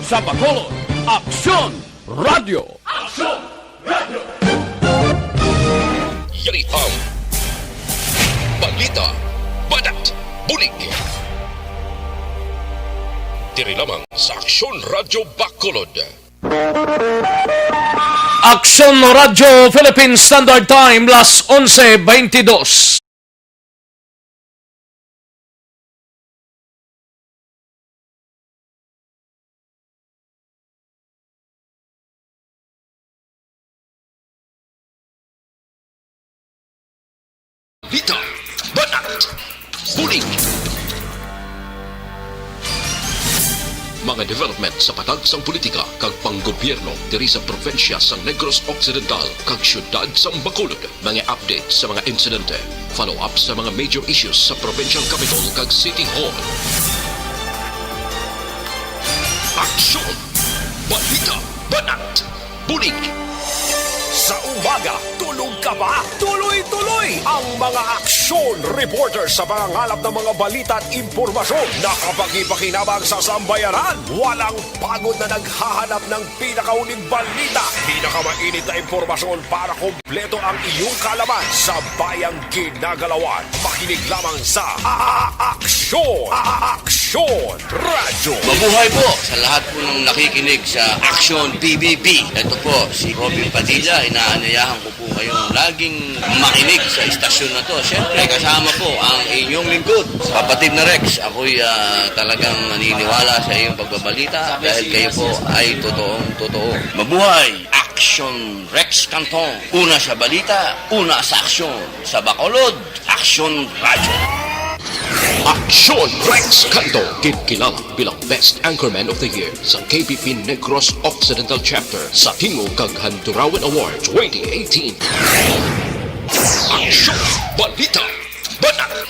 sa Bacolod, Aksyon Radio. Aksyon Radio! Yan ang Balita Badat Bulig. Diri lamang sa Aksyon Radio Bacolod. Aksyon Radio Philippine Standard Time, las 11:22. Balita Badat Bulig. Mga development sa patagsang politika kag panggobyerno diri sa probinsya sang Negros Occidental kag syudad sang Bacolod. Mga update sa mga insidente, follow up sa mga major issues sa provincial capital kag City Hall. Aksyon! Balita Badat Bulig. Sa umaga, tulog ka ba? Tuloy-tuloy ang mga aksyon reporters sa pangangalap ng mga balita at impormasyon na kapag-ipakinabang sa sambayanan. Walang pagod na naghahanap ng pinakauling balita. Pinakamainit na impormasyon para kumpleto ang iyong kalaman sa bayang ginagalawan. Makinig lamang sa Aksyon! Aksyon Radio! Mabuhay po sa lahat po ng nakikinig sa Aksyon PBB. Ito po si Robin Padilla. Inaanayahan ko po kayong laging makinig sa istasyon na to. Siyempre, kasama po ang inyong lingkod. Kapatid na Rex, ako'y talagang naniniwala sa iyong pagbabalita dahil kayo po ay totoong-totoo. Mabuhay! Aksyon Rex Canton. Una sa balita, una sa aksyon. Sa Bacolod, Aksyon Radio. Aksyon Rex Canto, kilala bilang Best Anchorman of the Year sa KBP Negros Occidental Chapter sa Tingog kag Handurawan Award 2018. Aksyon Balita Badat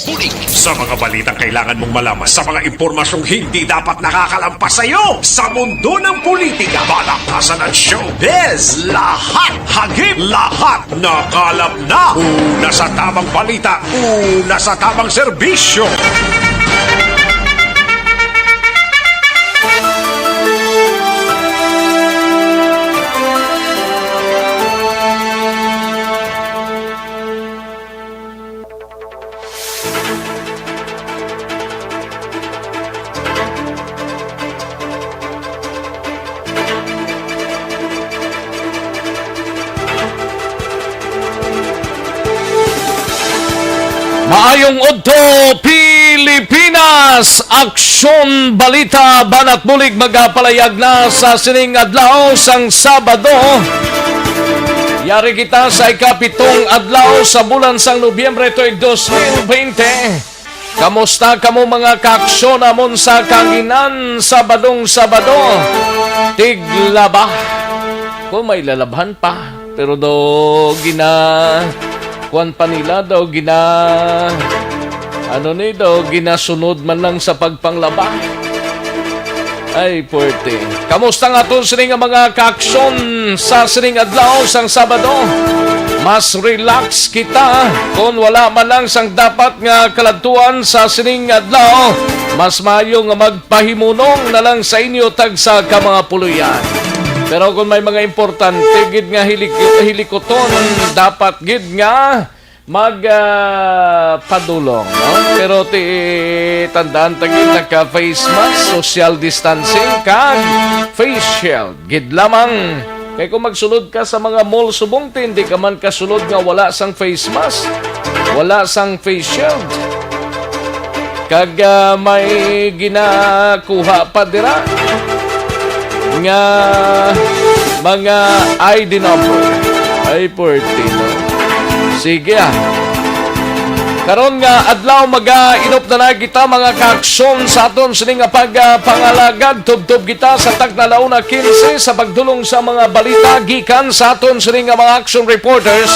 Bulig. Sa mga balitang kailangan mong malaman, sa mga impormasyong hindi dapat nakakalampas sa iyo, sa mundo ng politika, balakasan at showbiz, lahat hagip, lahat nakalap na. Una sa tamang balita, una sa tamang serbisyo. Maayong Udto, Pilipinas! Aksyon Balita Banat Bulig magapalayag na sa sining adlaw sang Sabado. Yari kita sa ikapitong adlaw sa bulan sang Nobyembre tuig 2020. Kamusta kamo mga kaaksyon namon sa kanginan Sabadong Sabado? Tiglaba. Kung may lalabhan pa, pero do kuan pa nila daw ginasunod man lang sa pagpanglaba. Ay, puwerte. Kamusta nga to sining mga kaaksyon sa sining adlaw sang Sabado? Mas relax kita kung wala man lang sang dapat nga kaladtuan sa sining adlaw. Mas maayo nga magpahimunong na lang sa inyo tag sa mga puluyan. Pero kung may mga importante gid nga hilikoton, dapat gid nga padulong, no? Pero tandaan tagid naka-face mask, social distancing kag face shield gid lamang. Kay kung magsulod ka sa mga mall subong hindi ka man kasulod nga wala sang face mask, wala sang face shield. Kag may ginakuha pa dira nga mga ID number. Ay, 14, no? Sige, karon nga adlaw mag-inop na kita mga kaaksyon sa aton sining pagpangalagad. Tubtob kita sa tagnalauna 15 sa pagdulong sa mga balita gikan sa aton sining mga action reporters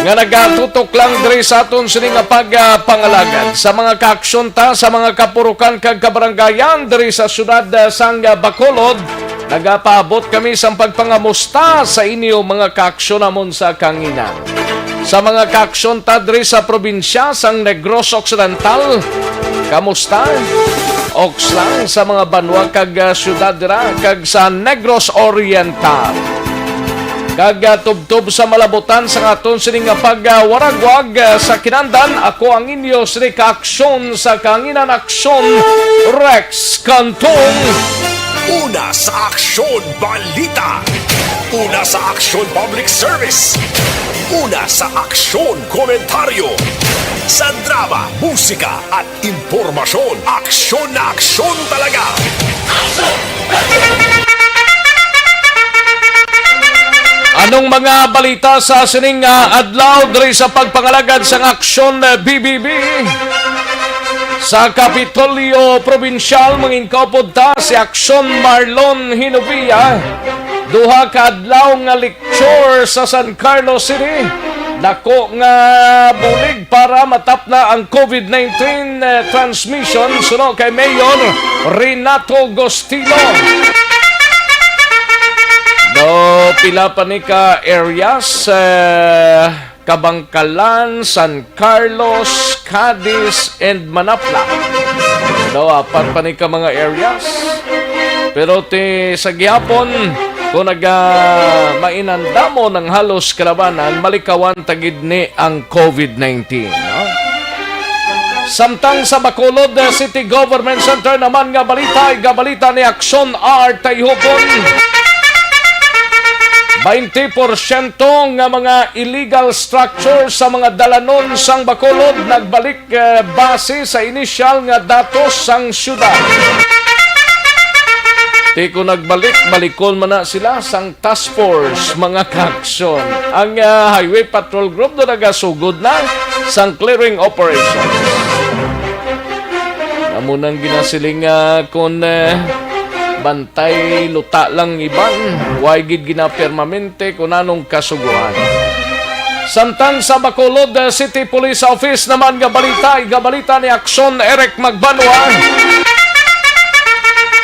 nga nagatutok lang diri sa aton sining pagpangalagad sa mga kaaksyon ta sa mga kapurukan kag kabaranggayan diri sa syudad sang Bacolod. Nagapaabot kami sa pagpangamusta sa inyo mga kaaksyon namon sa kanginan. Sa mga kaaksyon ta diri sa probinsya sang Negros Occidental, kamusta? Oks lang sa mga banwa kag syudad dira kag sa Negros Oriental. Kag tubtob sa malabutan sa aton sining pagwaragwag sa kinandan, ako ang inyo sini kaaksyon sa Kanginan Aksyon, Rex Cantong. Una sa Aksyon Balita. Una sa Aksyon Public Service. Una sa Aksyon Komentaryo. Sa drama, musika at impormasyon, aksyon na aksyon talaga. Anong mga balita sa sining adlaw diri sa pagpangalagad sa Aksyon BBB? Sa Kapitolyo Provincial manginkaupod ta si Aksyon Marlon Hinovia. Duha ka adlaw nga lecture sa San Carlos City. Dako nga bulig para matapna ang COVID-19 transmission suno kay Mayor Renato Gostilo. Do pila pa ni ka areas Kabangkalan, San Carlos, Cadiz, and Manapla. Do apat pa ni ka mga areas. Pero sa gihapon kung mainandamo ng halos kalabanan, malikawan tagid ni ang COVID-19. No? Samtang sa Bacolod City Government Center naman nga balita, gabalita ni Aksyon R. Tayhupon. 20% nga mga illegal structure sa mga dalanon sang Bacolod nagbalik base sa inisyal nga datos sang syudad. Di ko nagbalik, balikon man na sila sang task force, mga kaaksyon. Ang Highway Patrol Group na nagasugod na sang clearing operations. Namunang ginasiling kung bantay luta lang iban, way gid ginapermamente kung anong kasuguan. Samtang sa Bacolod City Police Office naman gabalita ni Aksyon Eric Magbanwa.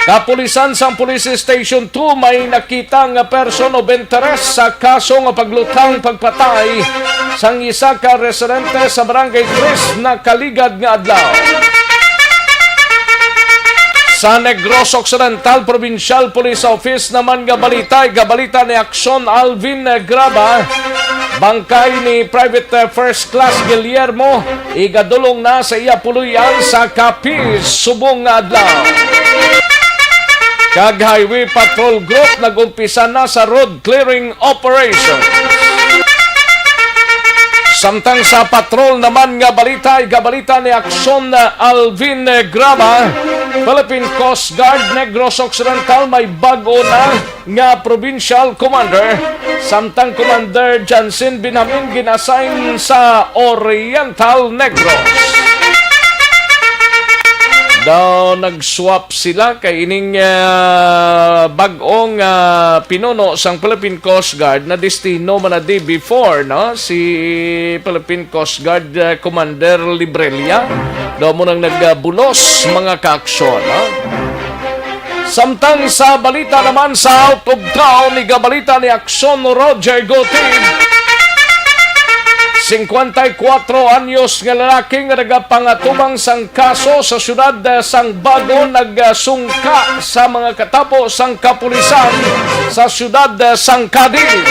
Kapulisan sa Police Station 2 may nakita nga person of interest sa kaso nga paglutang pagpatay sang isa ka residente sa Barangay Tres na kaligad nga adlaw. Sa Negros Occidental Provincial Police Office naman gabalita ni Aksyon Alvin Graba. Bangkay ni Private First Class Guillermo igadulong na sa iya puluyan sa Capiz, subong nga adlaw. Kag Highway Patrol Group nagumpisa na sa road clearing operation. Samtang sa patrol naman nga gabalita ni Aksyon Alvin Graba. Philippine Coast Guard Negros Occidental may bago na nga provincial commander. Samtang Commander Jansen Binhamin ginassign sa Oriental Negros. Daw nagswap sila kay ining bagong pinuno sang Philippine Coast Guard na destino man na day before, no? Si Philippine Coast Guard Commander Librelia daw mo nang nagbulos mga kaaksyon, no? Samtang sa balita naman sa out of town, gabalita ni Aksyon Roger Gotib. 54 anyos nga lalaki nga nagapangatubang sang kaso sa syudad sang Bago nagsungka sa mga katapo sang kapulisan sa syudad sang Cadiz.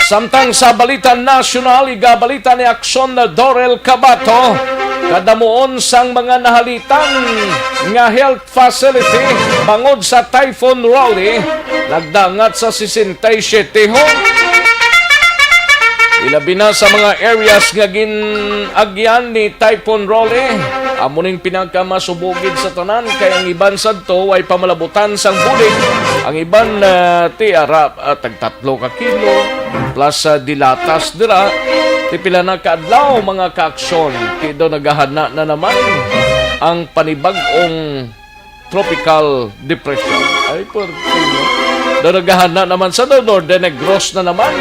Samtang sa balita nasyonal, igabalita ni Aksyon Dorel Cabato, kadamuon sang mga nahalitan nga health facility bangod sa Typhoon Raleigh nagdangat sa 67 ho. Ilabi na sa mga areas nga ginagyan ni Typhoon Raleigh, amuning pinagkamasubugid sa tanan kay ang iban sadto ay pamalabutan sang bulig. Ang iban tag 3 ka kilo plus dilatas dira ti pila na kaadlaw mga kaaksyon. Ti do nagahana na naman ang panibag-ong tropical depression. Ay portino. Daragahan naman sa Northern Negros na naman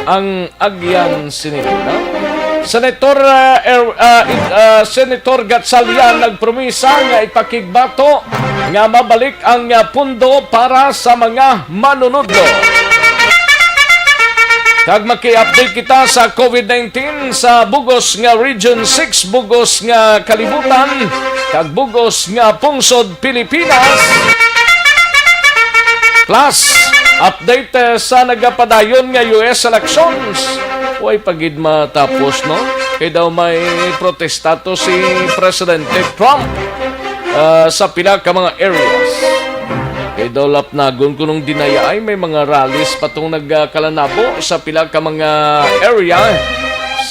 ang Agyan Sinita. Senator Gatchalian nagpromisa nga ipakigbato nga mabalik ang pundo para sa mga manunodlo. Kag maki-update kita sa COVID-19 sa bugos nga Region 6, bugos nga kalibutan, kag bugos nga pungsod Pilipinas. Plus, update sa nagapadayon nga US elections. Huwag pagid matapos, no? Kaya daw may protestato si Presidente Trump sa pila ka mga areas. Kay dolap nagon kunong dinaya ay may mga rallies patong nagkalanabo sa pila ka mga area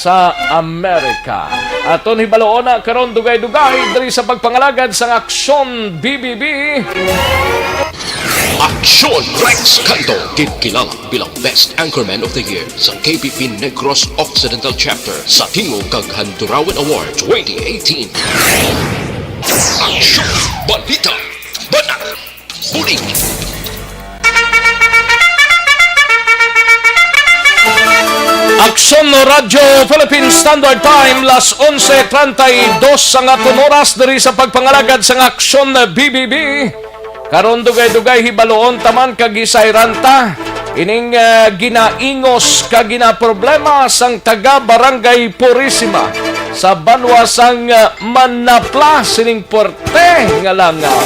sa Amerika. Aton hibaloon na karon dugay-dugay diri sa pagpangalagad sa Aksyon BBB. Aksyon Rex Canto, kilala bilang Best Anchorman of the Year sa KBP Negros Occidental Chapter sa Tingog kag Handurawan Award 2018. Aksyon Balita Banat Buling. Aksyon Radyo Philippine Standard Time las 11:32 ang atong oras diri sa pagpangalagad sa Aksyon BBB. Karon dugay-dugay hibaloon taman kag gisayranta ining ginaingos kag ginaproblema sang taga Barangay Purisima sa banwa sang Manapla sining Porte nga langaw.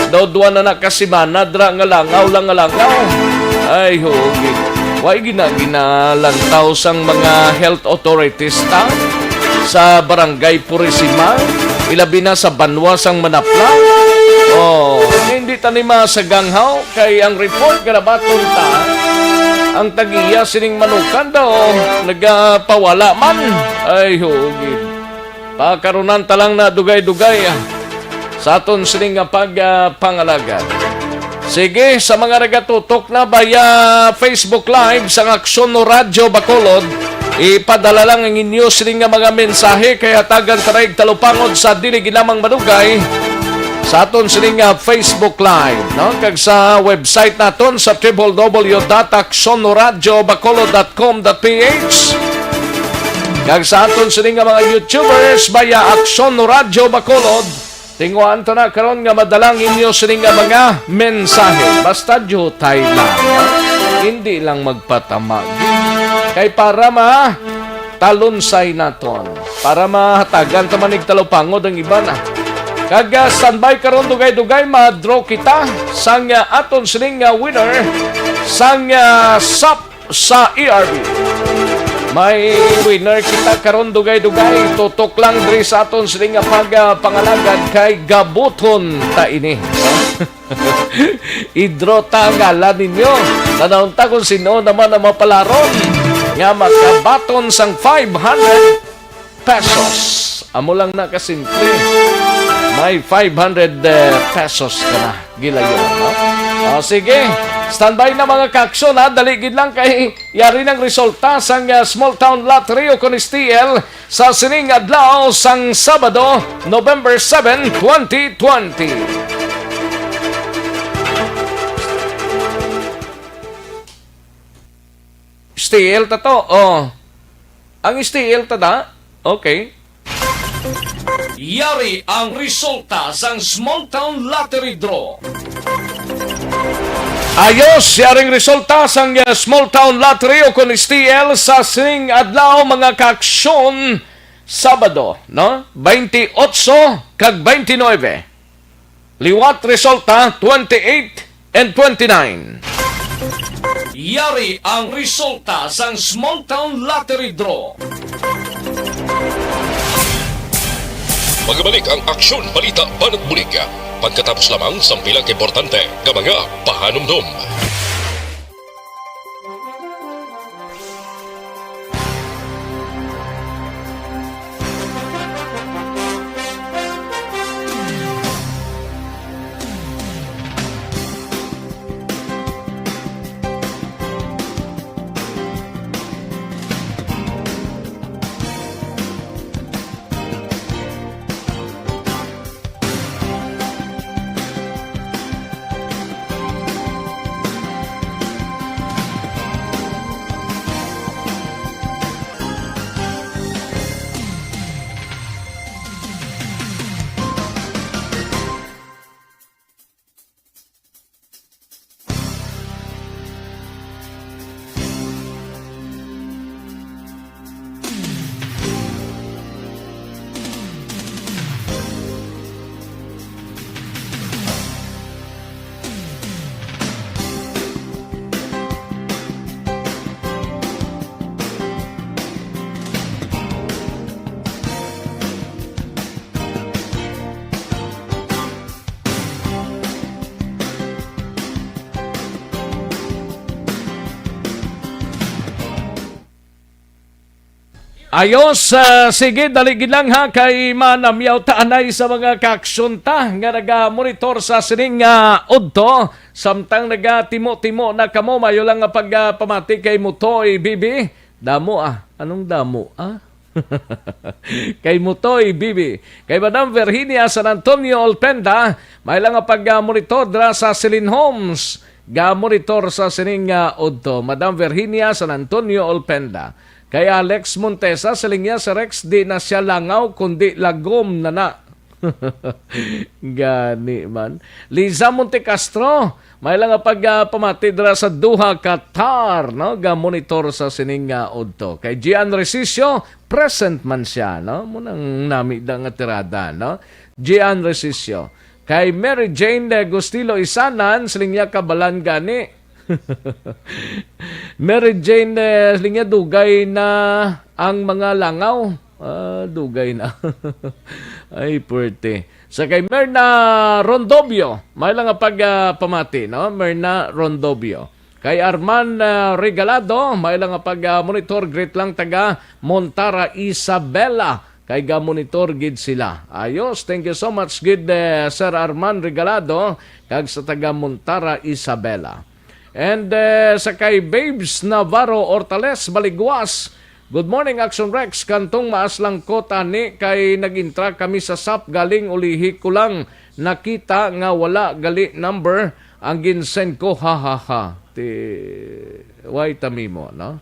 Daw duwa na nakasimana dra nga langaw lang nga langaw. Ay hugid. Why ginalantaw sang mga health authorities ta sa Barangay Purisima, ilabi na sa banwa sang Manapla. Oh, hindi ta ni masaganghaw kay ang report garabaton ta ang tagiya sining manukan daw nagapawala man. Ay hugid. Pakarunan ta lang na dugay-dugay sa aton sining nga pagpangalagad. Sige, sa mga nagatutok na via Facebook Live sa Aksyon Radyo Bacolod, ipadala lang ang inyo sining nga mga mensahe kaya tagan tarig talupangod sa dili ginamang madugay sa aton sining nga Facebook Live, no? Kag sa website naton sa www.aksyonoradyobacolod.com.ph. Kag sa aton sining nga mga YouTubers via Aksyon Radyo Bacolod, tinguan to na karon nga madalang inyo sining nga mga mensahe. Basta jutay lang, no? Hindi lang magpatamag. Kay para talonsay naton, para mahatagan ta manig talupangod ang iba na. Kag standby karon dugay-dugay ma-draw kita sang aton sining nga winner sang SAP sa ERB. May winner kita karon dugay-dugay, tutok lang diri sa aton sining nga pagpangalagad kay gabuton ta ini. Idro ta ang ngalan ninyo. Tanawon ta kung sino naman ang mapalaron nga makabaton sang 500 pesos. Amo lang na kasimple. May 500 pesos ka na. Gilayon, no? O sige, standby na mga kaksyon, ha? Daligid lang kay yari ng resulta sang Small Town Lottery o Conistiel sa sining adlaw sang Sabado, November 7, 2020. STL ta to. Oh. Ang STL ta da? Okay. Yari ang resulta sang Small Town Lottery Draw. Ayos, yaring resulta sang Small Town Lottery o STL sa sining adlaw mga kaaksyon Sabado, no? 28 kag 29. Liwat resulta 28 and 29. Yari ang resulta sang Small Town Lottery Draw. Magbalik ang Aksyon Balita Banat Bulig pagkatapos lamang sa pilang importante ng mga pahanumdum. Ayos, sige, daligid lang ha, kay manamyaw taanay sa mga kaaksyon ta, nga naga-monitor sa sining udto, samtang naga-timo-timo na kamo, mayo lang nga pagpamati kay Mutoy, Bibi. Damo anong damo kay Mutoy, Bibi. Kay Madam Virginia San Antonio Olpenda, may lang nga pag-monitor dra sa Celine Homes, ga-monitor sa sining udto. Madam Virginia San Antonio Olpenda. Kay Alex Montesa, silingya sa Rex, di na siya langaw, kundi lagom na. Gani man. Liza Monte Castro, may lang pagpamati dra sa Doha, Qatar, no? Ga-monitor sa sining udto. Kay Gian Resisio, present man siya, no? Munang namida nga tirada, no? Gian Resisio. Kay Mary Jane Gustilo Isanan, silingya kabalan gani. Mary Jane linya dugay na ang mga langaw. Dugay na. Ay, puwerte. Sa kay Merna Rondobio, may lang pagpamati, no? Merna Rondobio. Kay Arman Regalado, may lang pag-monitor, great lang taga Montara Isabela. Kay ga-monitor gid sila. Ayos, thank you so much gid Sir Arman Regalado, kag sa taga Montara Isabela. And sa kay Babes Navarro Ortales Baliguas, good morning Action Rex, kantong maaslang ko tani kay nagintra kami sa SAP galing ulihi ko lang nakita nga wala gali number ang ginsend ko, ha ha ha. Why tamimo, no?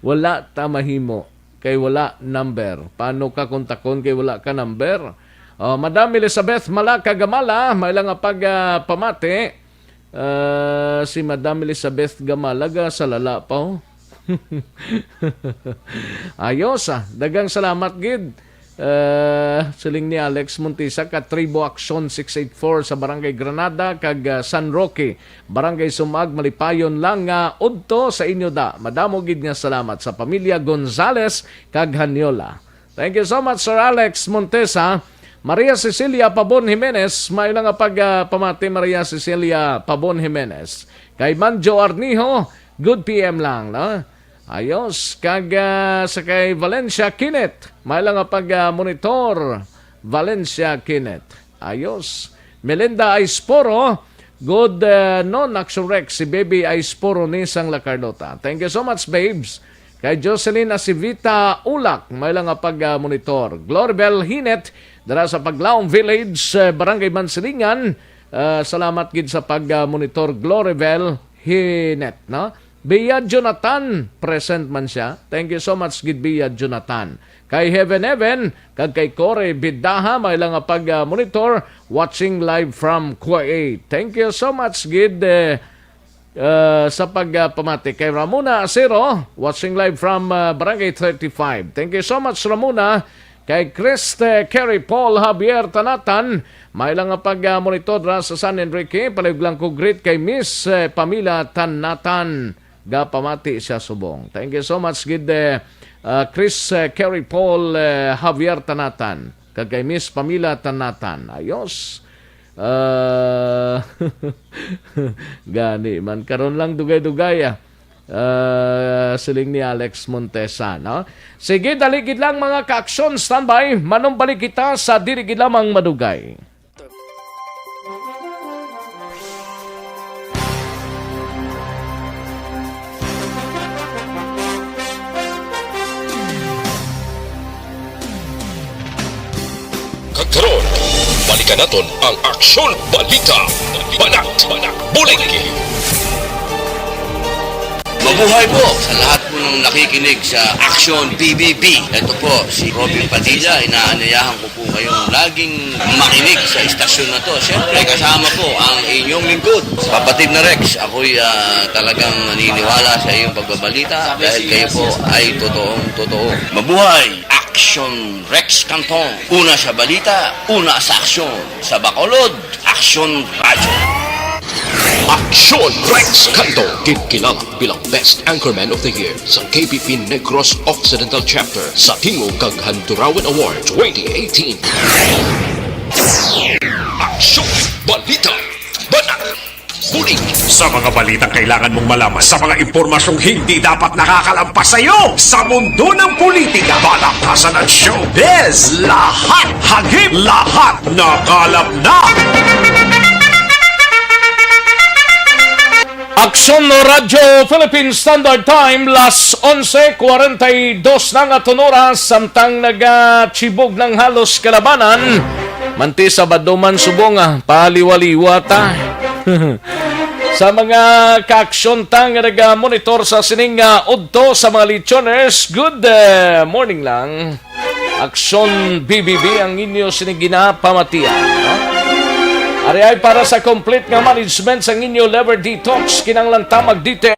Wala tamahimo kay wala number. Paano ka kontakon kay wala ka number? Madam Elizabeth Malaka Gamala, may lang pamati. Si Madam Elizabeth Gamalaga sa lala pa ho. Ayos dagang salamat gid. Siling ni Alex Montisa ka Tribo Action 684 sa Barangay Granada kag San Roque, Barangay Sumag, Malipayon lang udto sa inyo da. Madamo gid nga salamat sa pamilya Gonzales kag Hanyola. Thank you so much Sir Alex Montesa. Maria Cecilia Pabon Jimenez, may lang pamati Maria Cecilia Pabon Jimenez. Kay Manjo Arnijo, good PM lang, no? Ayos, kag sa kay Valencia Kinet, may lang monitor Valencia Kinet. Ayos. Melinda Aisporo, good non-action Rex, si Baby Aisporo ni Sang Lacardota. Thank you so much, babes. Kay Jocelyn Asivita Ulak, may lang monitor. Gloribel Hinet, dara sa Paglaong Village, Barangay Mansilingan. Salamat gid sa pag-monitor Gloribel Hinet, no? Bia Jonathan, present man siya. Thank you so much gid Bia Jonathan. Kay Heaven, kag kay Corey Bidaha, may lang pag-monitor, watching live from Kuwait. Thank you so much gid sa pagpamati. Kay Ramona Acero, watching live from Barangay 35. Thank you so much Ramona. Kay Kriste Kerry Paul Javier Tanatan, may lang pag-monitor sa San Enrique. Palig lang ko greet kay Miss Pamila Tanatan, gapamati siya subong. Thank you so much gid Chris Kerry Paul Javier Tanatan, kag kay Miss Pamila Tanatan. Ayos. Gani man karon lang dugay-dugay siling ni Alex Montesa, no? Sige, daligid lang mga ka-aksyon, standby, manumbalik kita sa dirigid lamang madugay. Karon, balikan naton ang Aksyon Balita. Banat, bulig. Mabuhay po sa lahat po ng nakikinig sa Action PBB. Ito po si Robin Padilla. Inaanyayahan ko po kayong laging makinig sa istasyon na to. Siyempre kasama po ang inyong lingkod. Kapatid na Rex, ako'y talagang naniniwala sa iyong pagbabalita dahil kayo po ay totoong-totoo. Mabuhay! Action Rex Canton. Una sa balita, una sa aksyon. Sa Bacolod, Action Radio. Aksyon Rex Canto, kilala bilang Best Anchorman of the Year sa KPP Negros Occidental Chapter sa Tingog kag Handurawan Award 2018. Aksyon Balita Banat Huling Sa mga balitang kailangan mong malaman, sa mga impormasyong hindi dapat nakakalampas sa iyo, sa mundo ng politika, balakasan at showbiz, lahat hagip, lahat nakalap na. Aksyon no Radyo Philippine Standard Time, las 11:42 ng atunoras, samtang nagachibog ng halos kalabanan. Manti sa baduman subong paliwaliwa ta. Sa mga kaaksyon tang nag-monitor sa sining udto sa mga listeners, good morning lang. Aksyon BBB ang inyo sining ginapamatian. No? Ari ay para sa complete nga management sa inyo liver detox, kinanglan tamag dito.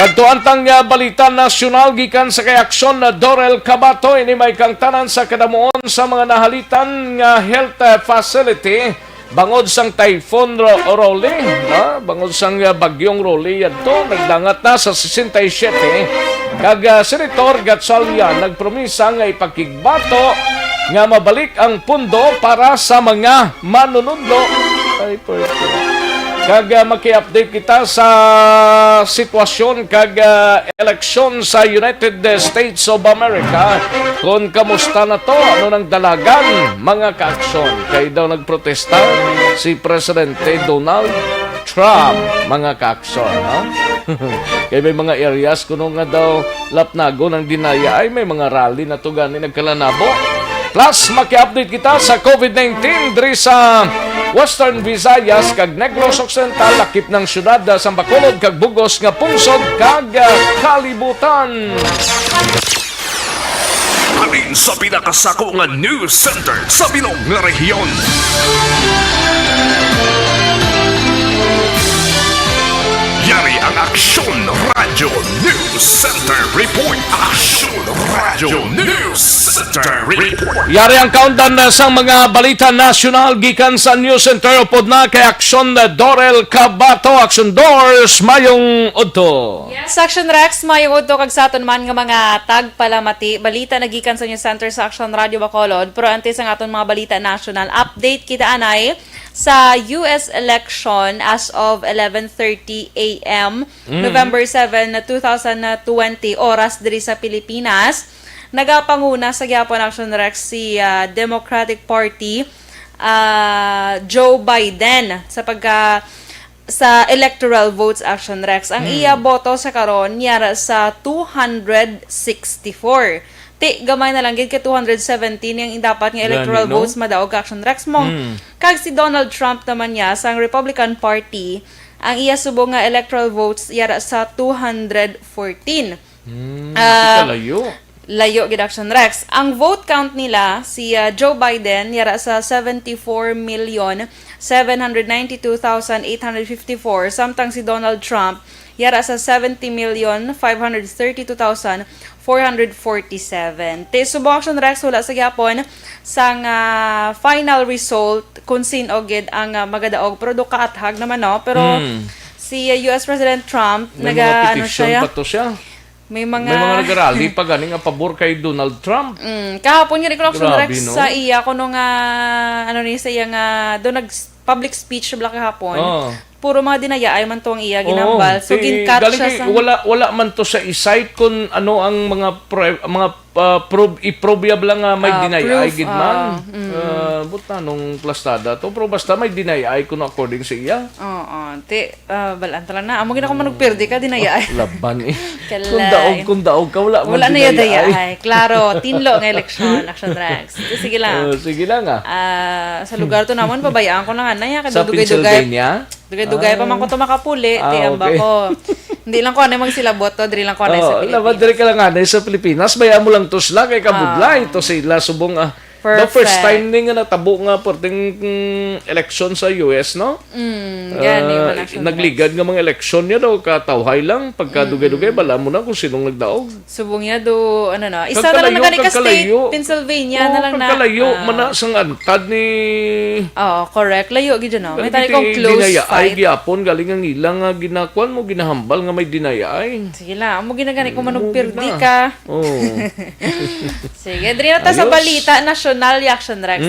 Kadtuantang balita nasyonal gikan sa kaaksyon na Dorel Cabato ini may kangtanan sa kadamuon sa mga nahalitan nga health facility bangod sang Typhoon Rolly, no? Bangod sang bagyong Rolly adto nagdangat na sa 67 kag Senator Gatsalia nagpromisa nga ipakigbato nga mabalik ang pundo para sa mga manunundo. Ay, kag maki-update kita sa sitwasyon kag eleksyon sa United States of America. Kung kamusta na to, ano nang dalagan mga kaaksyon. Kay daw nagprotesta si Presidente Donald Trump, mga kaaksyon. No? Kaya may mga areas kuno nga daw lapnago ng dinaya ay may mga rally na to gani nagkalanabo. Plus, maki-update kita sa COVID-19 diri sa Western Visayas kag Negros Occidental, lakip ng syudad sa Bacolod kag Bugos nga pungsod kag kalibutan. Alin sa pinakasako nga news center sa bilog nga rehiyon. Yari ang Aksyon Radio News Center Report. Aksyon Radio News Center Report. Yari ang countdown sa mga balita nasyonal gikan sa News Center upod na kay Aksyon Dorel Cabato. Aksyon Doors, mayong udto. Yes, Action Rex, mayong udto kag sa aton man nga mga tagpalamati. Balita nagikan sa News Center sa Action Radio Bacolod. Pero antes ang aton mga balita national update kita anay sa US election as of 11:30 a.m. November 7, 2020 oras diri sa Pilipinas. Nagapanguna sa gyapon Action Rex si Democratic Party Joe Biden sa electoral votes Action Rex. Ang iya boto sa karon yara sa 264. Ti gamay na lang gid ka 217 yung dapat nga electoral Gani, no? votes madaog Action Rex mo. Kag si Donald Trump naman niya sa Republican Party, ang iya subong nga electoral votes yara sa 214. Layo. Layo gid Action Rex. Ang vote count nila si Joe Biden yara sa 74,792,854 samtang si Donald Trump yara sa 70,532,447. Te subong Action Rex wala sa gyapon sang final result kung sino gid ang magadaog pero do kaathag naman no pero si US President Trump May mga petition siya pa to siya. may May mga nag-rally pa ganing nga pabor kay Donald Trump. Kahapon yung Action Grabe, Rex no? sa iya kuno nga ano ni sa iya nga do nag public speech bla kahapon. Oh. Puro mga dinaya ay man to ang iya ginambal. So galing gin-catch siya kay- sa wala man to sa isite kung ano ang mga i-probe lang nga may deny proof, ay gid man. Buta nung plastada to pero basta may deny ay kuno according sa iya. Oo. Balaan tala na. Amo gina ko manugperdi ka, dinaya. Laban eh. Kalay. Kung daog ka wala Wala man na deny yadaya ay. ay. Klaro, tinlo ng eleksyon, Action Rex. Sige lang. Sige lang ah. Sa lugar to naman, pabayaan ko lang na yan. Sa Dugay-dugay. Pennsylvania. Dugay-dugay pa man ko to makapuli. Tiyamba okay. ko. Hindi lang ko ano magsilabot to. Dili lang ko ano sa Laban Pilipinas. dire ka lang nga sa Pilipinas. Bayaan mo lang to sila kay kabudlay. To sila subong the Perfect. first time ni nga natabo nga porting election sa US, no? Gani, man Action Rex. Nagligad nga mga eleksyon niya daw katawhay lang pagkadugay-dugay bala mo na kung sinong nagdaog. Subong niya do, ano na. Isa na lang na ka state, Pennsylvania na lang na. Pagkalayo man na sang antad ni Oo, correct. Layo, gid no. May tali kong close dinaya ay fight. gyapon galing ang ilang nga ginakuan mo ginahambal nga may dinaya ay. Sige lang, amo ginagani kung manugpirdi na. ka. Oh. Sige, diri na ta sa Ayos. balita, National Action Rex.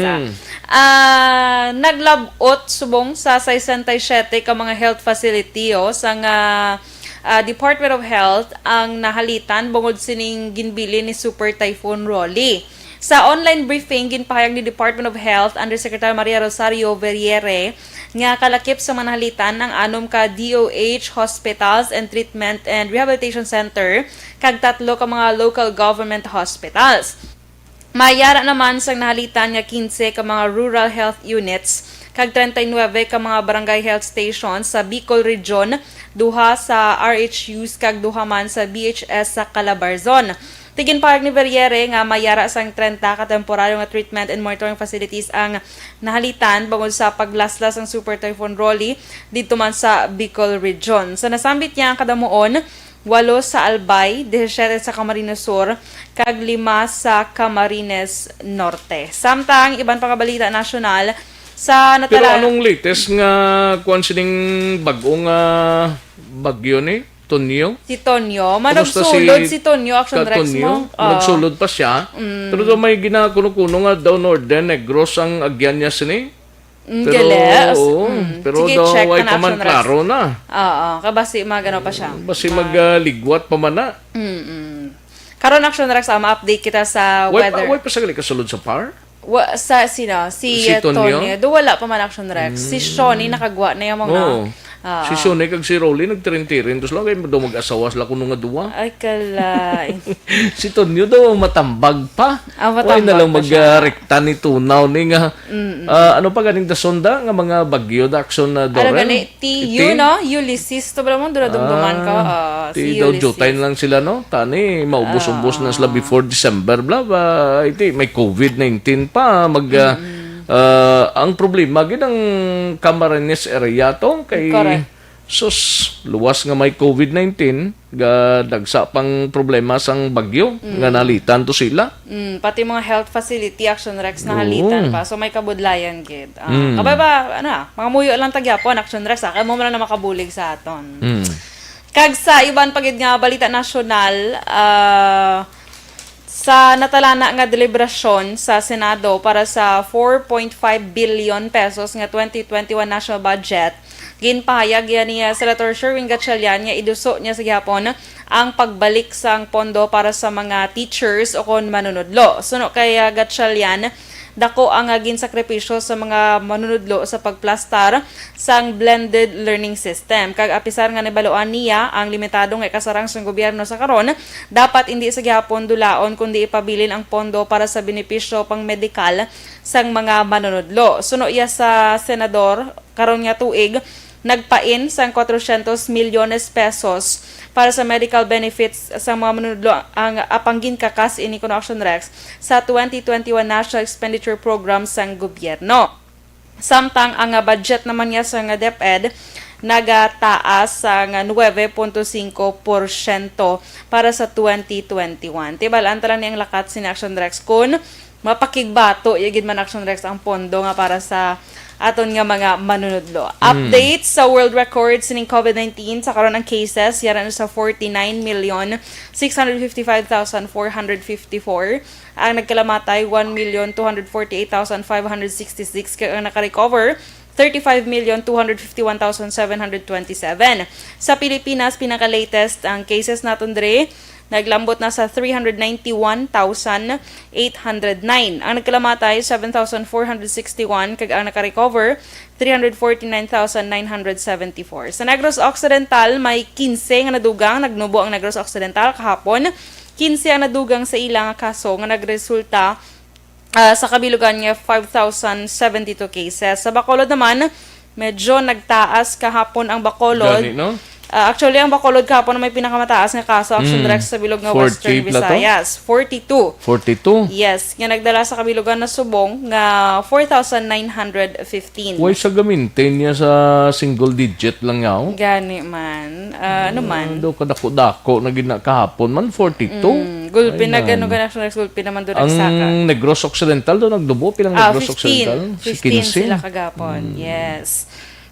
Naglabot subong sa 67 ka mga health facility sang Department of Health ang nahalitan bungod sining ginbili ni Super Typhoon Rolly. Sa online briefing, ginpahayag ni Department of Health Undersecretary Maria Rosario Verriere nga kalakip sa manahalitan ng anom ka DOH Hospitals and Treatment and Rehabilitation Center kag 3 ka mga local government hospitals. Mayara naman sang nahalitan nga 15 ka mga rural health units kag 39 ka mga barangay health stations sa Bicol Region, duha sa RHUs kag duha man sa BHS sa Calabarzon. Tigin parag ni Verriere nga mayara sang 30 ka temporaryo nga treatment and monitoring facilities ang nahalitan bangod sa paglaslas ng Super Typhoon Rolly dito man sa Bicol Region. Sa nasambit niya ang kadamuon, 8 sa Albay, 17 sa Camarines Sur, kag 5 sa Camarines Norte. Samtang ibang pangabalita nasyonal sa Pero natala... anong latest nga kuan sining bagong bagyo ni Tonyo? Si Tonyo. Kumusta Managsulod si Tonyo, Action Rex mo. Oo. Nagsulod pa siya. Pero daw may ginakuno-kuno nga daw Northern Negros ang agyan niya sini. Geles. Pero Sige, daw check ay ka na, paman Action Rex. klaro na. Oo, kabasi magano pa siya. Basi magligwat pa man na. Karon Action Rex, ma-update kita sa weather. Why pa sa gali kasulod sa par? Sa sino? Si Tonyo? Tony. Do wala pa man Action Rex. Si Shawnee nakagwa na yung mga... Oo. Si Shone kag si Rolly nagtirin-tirin. Tapos lang kayo daw mag-asawas la kuno nga duwa. Ay, kalay. Si Tonyo daw matambag pa. Matambag Why na lang pa siya. magrekta ni tunaw ni nga. Ano pa ganing dasonda nga mga bagyo da action na Ano Dorel? gani? You, no? Ulysses. To ba mo? Dumadumduman ka. Ti Si daw Ulysses. jotain lang sila no. Tani maubos-ubos na sila before December bla ba. Iti may COVID-19 pa ang problema gid ang Camarines area to kay Correct. sus luwas nga may COVID-19 ga dagsa pang problema sang bagyo nga nalitan to sila. Pati mga health facility Action Rex na halitan pa. So may kabudlayan gid. Kabay ba, mga muyo lang tagyapon Action Rex. Kaya mo man na makabulig sa aton. Kag sa iban pagid nga balita nasyonal, sa natalana nga deliberasyon sa Senado para sa 4.5 billion pesos nga 2021 national budget, ginpahayag yan ni Senator Sherwin Gatchalian nga iduso niya sa gihapon ang pagbalik sang pondo para sa mga teachers o kon manunudlo. Suno kay Gatchalian, dako ang ginsakripisyo sa mga manunudlo sa pagplastar sang blended learning system. Kag apisar nga nibaluan niya ang limitado nga kasarang sa gobyerno sa karon, dapat hindi sa gihapon dulaon kundi ipabilin ang pondo para sa benepisyo pang medikal sang mga manunudlo. Suno iya sa senador karon nga tuig nagpain sang 400 milyones pesos para sa medical benefits sa mga manunudlo ang apanggin kakas ini kuno Action Rex sa 2021 National Expenditure Program sang gobyerno. Samtang ang budget naman niya sa DepEd nagataas sa 9.5% para sa 2021. Tibalaan tala niyang lakat sin Action Rex kun mapakigbato yagid man Action Rex ang pondo nga para sa aton nga mga manunudlo. Update sa world records sining COVID-19 sa karon ang cases yaran sa 49,655,454. Ang nagkalamatay 1,248,566 kaya ang naka-recover 35,251,727. Sa Pilipinas, pinaka-latest ang cases naton dre naglambot na sa 391,809. Ang nagkalamatay 7,461 kag ang naka-recover 349,974. Sa Negros Occidental may 15 nga nadugang nagnubo ang Negros Occidental kahapon. 15 ang nadugang sa ilang kaso nga nagresulta sa kabilugan niya 5,072 cases. Sa Bacolod naman, medyo nagtaas kahapon ang Bacolod. Gani, no? Actually, ang Bacolod kahapon na may pinakamataas nga kaso, action direct sa bilog ng 40 Western pla to? Visayas. 42. 42. Yes, nga nagdala sa kabilugan na subong nga 4,915. Why sa gamintin niya sa single digit lang yaw? Gani man. Ano man? Do kadako-dako na gina kahapon man 42. Gulpin na Ayan. gano'n gano'n gulpin naman doon Ang nagsaka. Negros Occidental do nagdubo pilang Negros Occidental? 15 sila kagapon. Yes.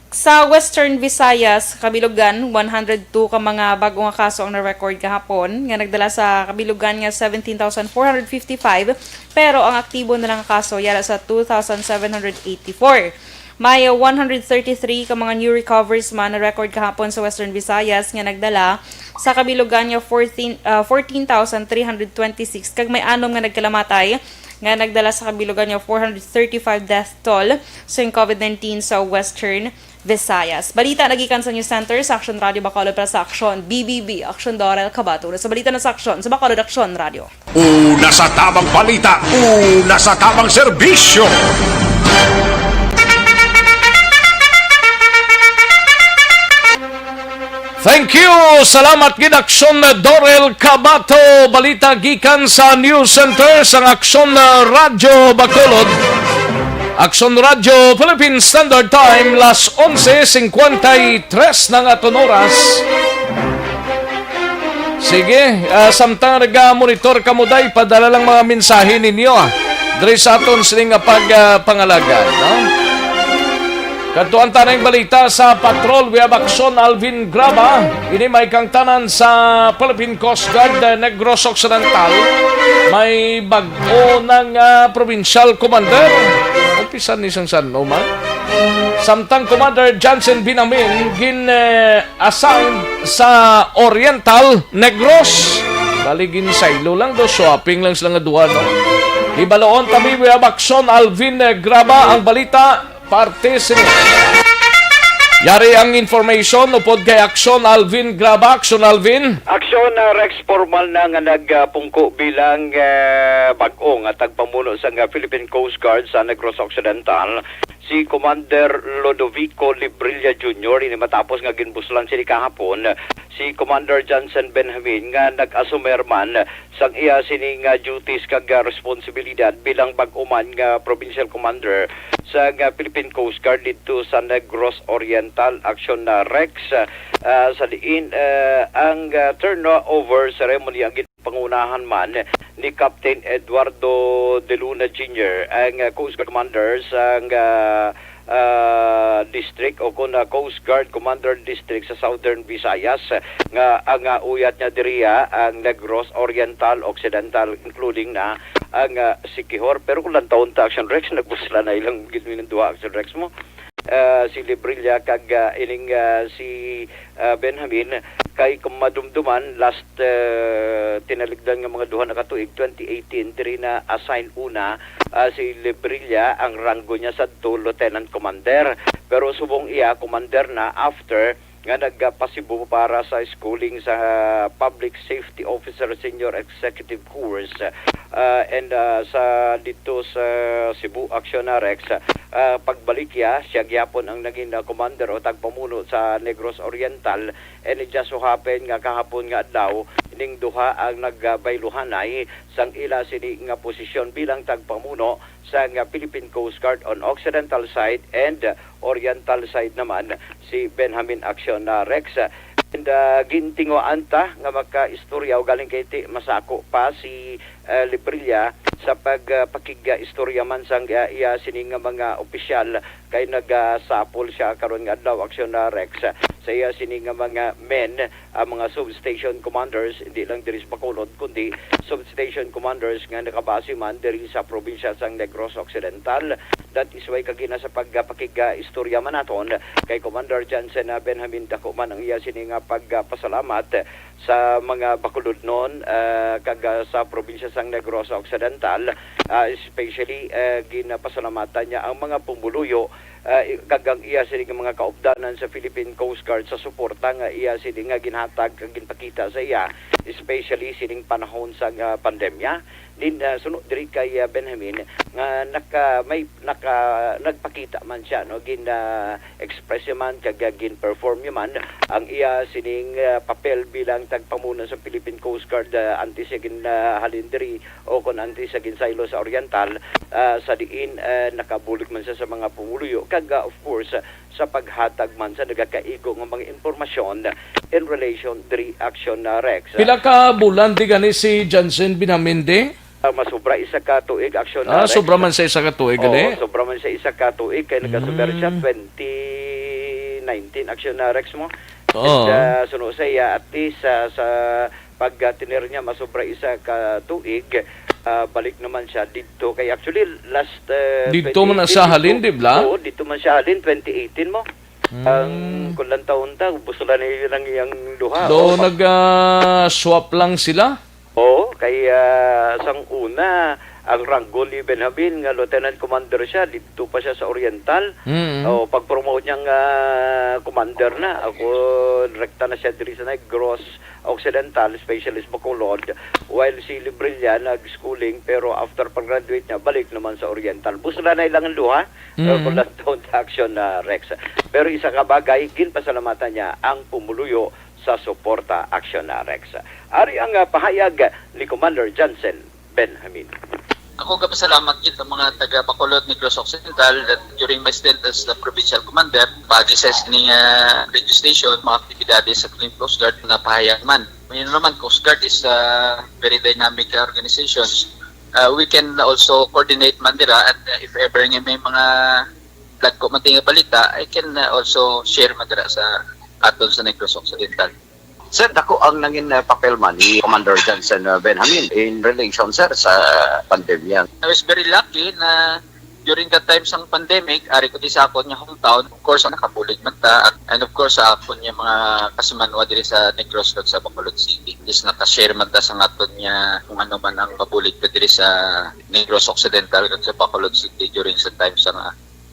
Sa Western Visayas, kabilugan, 102 ka mga bagong kaso ang na-record kahapon, nga nagdala sa kabilugan nga 17,455, pero ang aktibo na lang kaso yara sa 2,784. May 133 ka mga new recoveries man na record kahapon sa Western Visayas nga nagdala sa kabilugan nga 14,326 kag may anom nga nagkalamatay nga nagdala sa kabilugan nga 435 death toll sa COVID-19 sa Western Visayas. Balita nagikan sa News Center sa Action Radio Bacolod para sa Action BBB, Action Dorel Cabato. Sa balita na sa Action sa Bacolod Action Radio. Una sa tamang balita, una sa tamang serbisyo. Thank you! Salamat gid Aksyon Dorel Cabato. Balita gikan sa News Center sa Aksyon Radio Bacolod. Aksyon Radio Philippine Standard Time las 11:53 na nga oras. Sige, samtang nag-monitor ka mo day, padala lang mga mensahe ninyo. Diri sa aton sining pagpangalaga, no? Katuan tanang balita sa Patrol we have Aksyon Alvin Graba. Ini may kang tanan sa Philippine Coast Guard Negros Occidental. May bag-o ng Provincial Commander. Umpisan ni San Oma. Samtang Commander Johnson Binamin assigned sa Oriental Negros. Baligin silo lang do, swapping lang sila nga duha, no? Ibaloon tabi we have Aksyon Alvin Graba ang balita. Parte sini. Yari ang information upod kay Aksyon Alvin Graba. Aksyon Alvin. Aksyon Rex formal na nga nagpungko bilang bag-o nga tagpamuno sa Philippine Coast Guard sa Negros Occidental si Commander Lodovico Librilla Jr. ini matapos nga ginbuslan sini kahapon si Commander Johnson Benjamin nga nag-assumer man sang iya sini nga duties kag responsibilidad bilang bag-uman nga provincial commander sa Philippine Coast Guard dito sa Negros Oriental. Aksyon na Rex sa diin ang turnover ceremony ang pangunahan man ni Captain Eduardo De Luna Jr. ang Coast Guard Commander sa district o kung Coast Guard Commander District sa Southern Visayas nga ang uyat niya diriya ang Negros Oriental Occidental including na ang Siquijor. Pero kung lang taon ta Action Rex nagbusla na ilang gitmin ng duha Action Rex mo si Librilla kag ining si Benjamin kay kumadumduman last tinaligdan nga mga duha na katuig 2018 diri na assign una si Librilla ang ranggo niya sa Lieutenant Commander pero subong iya commander na after nga nagpasibo para sa schooling sa Public Safety Officer Senior Executive Course and sa dito sa Cebu Action Rex pagbalik siya gyapon ang naging commander o tagpamuno sa Negros Oriental and it just so happen nga kahapon nga adlaw ining duha ang nagbayluhanay sang ila sini nga posisyon bilang tagpamuno sa Philippine Coast Guard on Occidental side and Oriental side naman si Benjamin Action Rex. And gintingoan ta nga maka-istorya o galing kay masako pa si Librilla sa pagpakiga-istorya man sang iya sining mga opisyal kay nagasapol siya karon nga adlaw Action Rex sa iya sining mga men mga substation commanders hindi lang diri sa Bacolod kundi substation commanders nga nakabase man diri sa probinsya sang Negros Occidental. That is why kagina sa pagpakiga-istorya man naton kay Commander Johnson Benjamin dako man ang iya sining pagpasalamat sa mga bakulod noon kag sa probinsya sang Negros Occidental, especially ginapasalamatan niya ang mga pumuluyo kagang iya sila nga mga kaupdanan sa Philippine Coast Guard sa suporta nga iya sila nga ginhatag kag ginpakita sa iya, especially sining panahon sa pandemya. Din sunod diri kay Benjamin nga nagpakita man siya no, express man kag gin perform man ang iya sining papel bilang tagpamuno sa Philippine Coast Guard anti sa gin halindiri o kon anti sa ginsaylo sa Oriental, sa diin nakabulik man siya sa mga pumuluyo kag of course sa paghatag man sa nagakaigo nga mga impormasyon in relation diri action na Rex. Pila ka bulan di gani si Johnson Binaminde? Masubra isa ka tuig action na Rex. Sobra man sa isa ka tuig gali. Sobra man sa isa ka tuig kay nagasuber siya 2019 action na Rex mo. Oo. And suno sa iya at least sa pagtinir niya masubra isa ka tuig, balik naman siya dito kay actually last Dito man na sa halin, di ba? Oo, dito man siya halin 2018 mo. Ang kulang taon ta busulan ni lang iyang duha. Do nag-swap lang sila? Oo, kay sang una ang ranggo ni Benjamin nga lieutenant commander siya dito pa siya sa Oriental. O pag-promote niyang commander na, ako rekta na siya diri sa Negros Occidental Specialist Bacolod, while si Librilla nag-schooling pero after pag-graduate niya balik naman sa Oriental. Busla na ilang luha kulang taon sa action na Rex. Pero isa ka bagay ginpasalamatan niya ang pumuluyo sa suporta action na Rex. Ari ang pahayag ni Commander Johnson Benjamin. Ako gapasalamat gid sa mga taga Bacolod, Negros Occidental that during my stint as the provincial commander, pagi sa sining radio station, mga aktibidades sa Philippine Coast Guard na pahayag man. Ngayon naman, Coast Guard is a very dynamic organization. We can also coordinate man dira at if ever nga may mga ko man tinga balita, I can also share man dira sa aton sa Negros Occidental. Sir, dako ang nangin papel man ni Commander Johnson Benjamin in relation, sir, sa pandemya. I was very lucky na during that time sang pandemic, ari ko di sa akon nga hometown, of course, nakabulig man ta, and of course, sa akon nga mga kasumanwa diri sa Negros kag sa Bacolod City. Is naka-share man ta sa aton nga kung ano man ang mabulig pa diri sa Negros Occidental kag sa Bacolod City during sa time sa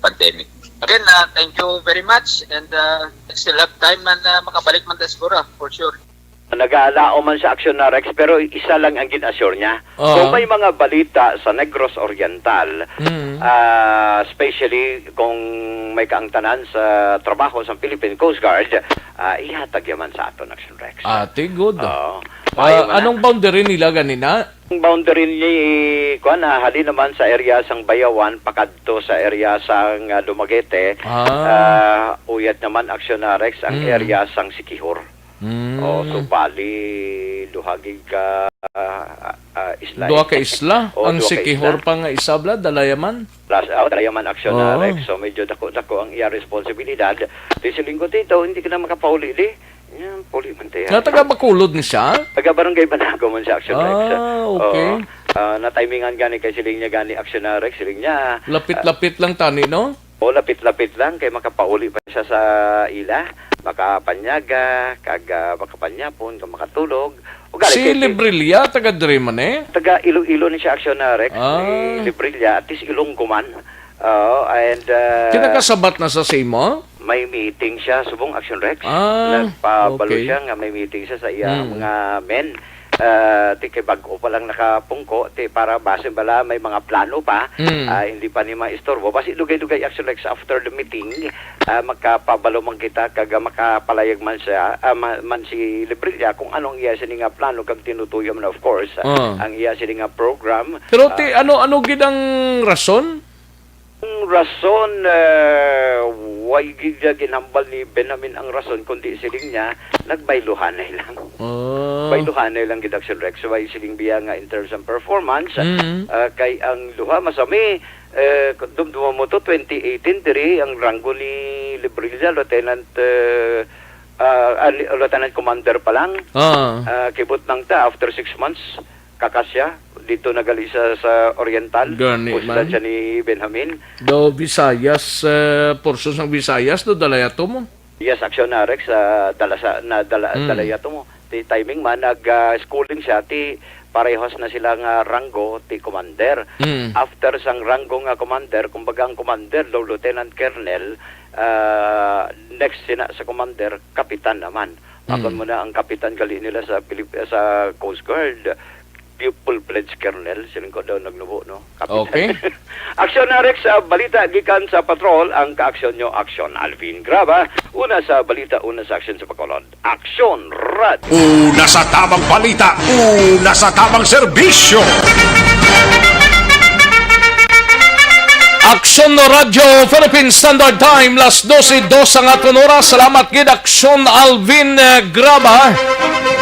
pandemic. Again, thank you very much and still have time man makabalik man ta siguro, for sure. Nag-aalao man sa action na Rex pero isa lang ang gin-assure niya. Kung may mga balita sa Negros Oriental, especially kung may kaangtanan sa trabaho sa Philippine Coast Guard, ihatag yaman sa aton action Rex. Ate, good. Mayo man Anong boundary nila ganina? Ang boundary ni halin naman sa area sang Bayawan pakadto sa area sang Dumaguete. Uyat naman action na Rex ang area sang Siquijor. So bali duhagi ka isla. Duha ka isla? Ang duha ka Siquijor isla. pa nga isabla, Dalayaman? Dalayaman action na Rex. So medyo dako-dako ang iya responsibilidad. Di sa linggo dito, hindi ka na makapauli di. Yan, puli man tayo. Taga Bacolod ni siya? Taga Barangay Banago man sa action Rex. Okay. Na-timingan gani kay siling niya gani action na Rex. Siling niya. Lapit-lapit lang tani, no? O lapit-lapit lang kay makapauli pa siya sa ila, makapanyaga, makapanyapon, makatulog. O gali Si kay Librilla, taga diri man eh. taga Iloilo ni siya action na Rex. Ni Librilla at least Ilonggo man. And Kinakasabat na sa Simo? may meeting siya subong action Rex. Nagpabalo okay. siya nga may meeting siya sa iya mga men. Ti kay bago pa lang nakapungko ti para base bala may mga plano pa, hindi pa ni maistorbo basi dugay-dugay action Rex after the meeting, magkapabalo man kita kag makapalayag man siya man si Librilla kung anong iya sini nga plano kag tinutuyo man of course ang iya sini nga program. Pero ano gid ang rason? Ang rason, why ginambal ni Benjamin ang rason kundi siling niya nagbayluhanay lang. Bayluhanay lang gid action Rex. So, siling biya nga in terms of performance, kay ang luha masami, dumduma mo to 2018 diri ang ranggo ni Librilla, Lieutenant Commander pa lang. Kibot nang ta after 6 months kakasya dito nagali sa Oriental. Puslan siya ni Benjamin. Do Visayas, portions ng Visayas do dalayato mo. Yes, action na Rex, dalayato mo. ti timing man schooling siya ti parehas na sila nga ranggo ti commander. After sang ranggo nga commander, kumbaga ang commander low lieutenant colonel, next sina sa commander kapitan naman. Akon mo na ang kapitan gali nila sa sa Coast Guard, pupil pledge colonel, siling ko daw nagnubo, no? Kapitan. Okay. Aksyon na Rex, balita gikan sa patrol, ang kaaksyon nyo, Aksyon Alvin Graba. Una sa balita, una sa aksyon sa Bacolod. Aksyon Rad. Una sa tamang balita, una sa tamang serbisyo. Aksyon no Radyo Philippine Standard Time, las 12:02 ang aton oras. Salamat gid Aksyon Alvin Graba.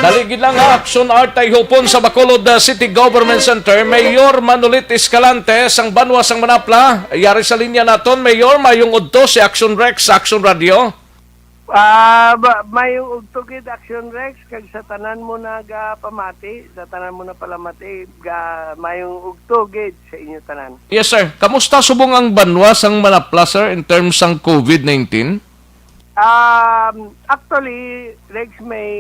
Daligid lang nga Aksyon Artay Hupon sa Bacolod City Government Center. Mayor Manolit Escalante sang Banwa sang Manapla. Yari sa linya naton, Mayor, mayong udto si Aksyon Rex, Aksyon Radio. May ugtugid Action Rex kag sa tanan mo na pamati, sa tanan mo na palamati mayong ugtugid sa inyo tanan. Yes, sir. Kamusta subong ang Banwa sang Manapla, sir, in terms sang COVID-19? Actually, Rex, may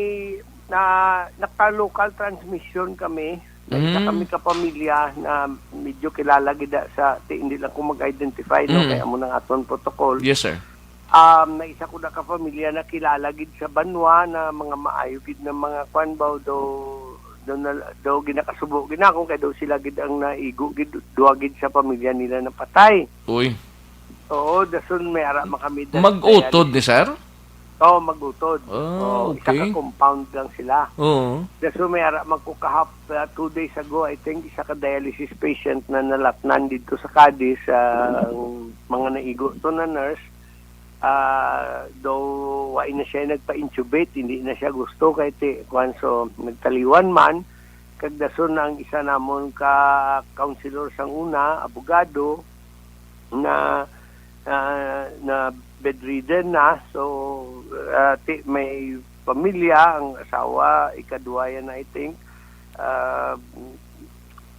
naka-local transmission kami. Isa kami kapamilya na medyo kilala gida sa hindi lang ko mag-identify no kaya mo nang aton protocol. Yes, sir. Na isa ko na kapamilya na kilala gid sa Banwa na mga maayo gid na mga kwanbaw do ginakasubo ginako kay daw sila gid ang naigo gid duwa gid sa pamilya nila na patay. Uy. Oo, dason may ara makami Mag-utod ni sir? Oo, mag-utod. Okay. Isa ka compound lang sila. Oo. Dason may ara magkukahap 2 days ago, I think isa ka dialysis patient na nalatnan dito sa Cadiz mga naigo to na nurse. Though why na siya nagpa-intubate, hindi na siya gusto kahit so nagtaliwan man kag dason ang isa namon ka counselor sang una, abogado na bedridden na, so may pamilya, ang asawa ikaduwa yan I think,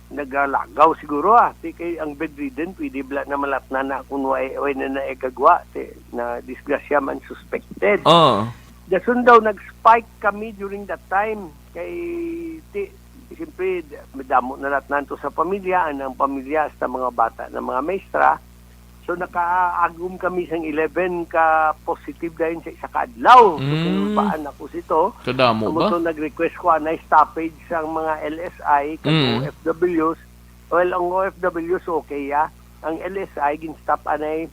nagalagaw siguro kay ang bedridden pwede bla na malatna na kung way na naegagwa na disgrasya man suspected. Dasun daw nag-spike kami during that time kay siyempre madamo na latnan to sa pamilya, ang pamilya sa mga bata na mga maestra. So nakaagum kami sang 11 ka positive dahil sa isa kaadlaw. So kinulbaan ako sito. Kadamo ba? So nag-request ko na stoppage sang mga LSI kag OFWs. Well, ang OFWs okay Ang LSI ginstop anay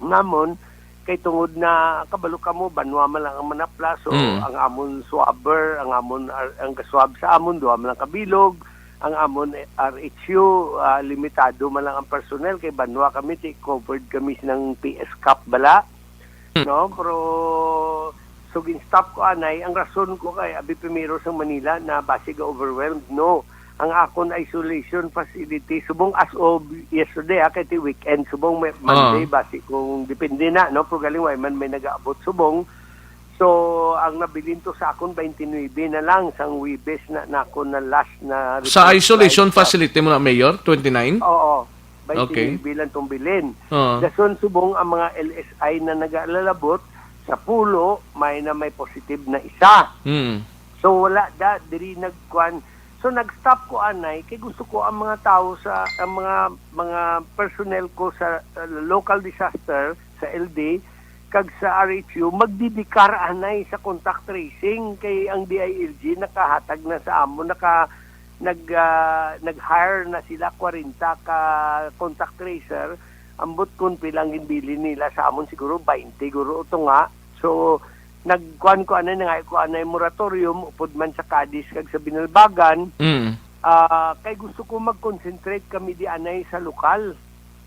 namon kay tungod na kabalo ka mo Banwa man lang ang Manapla. So ang amon swabber, ang amon ang swab sa amon duha man lang kabilog. Ang amon RHU limitado man lang ang personnel kay Banwa kami covered kami ng PS Cup bala no pero so gin-stop ko anay ang rason ko kay abi primero sa Manila na basig overwhelmed no ang akon isolation facility subong as of yesterday kay weekend subong Monday basig kung depende na no pero galing way man may nagaabot subong. So, ang nabilin to sa akon 29 na lang sang Webes na ako na last na sa isolation facility mo na, Mayor? 29? Oo. 29 Okay. lang tong bilin. Dason subong ang mga LSI na nagalalabot sa pulo may positive na isa. So wala diri nagkuan. So nag-stop ko anay kay gusto ko ang mga tao sa ang mga personnel ko sa local disaster sa LD kag sa RHU magdidikar anay sa contact tracing kay ang DILG nakahatag na sa amo nag-hire na sila 40 ka contact tracer ambot kun pilang ginbili nila sa amon siguro 20 guro ito nga so nagkuan ko anay moratorium upod man sa Cadiz kag sa Binalbagan kay gusto ko mag-concentrate kami di anay sa lokal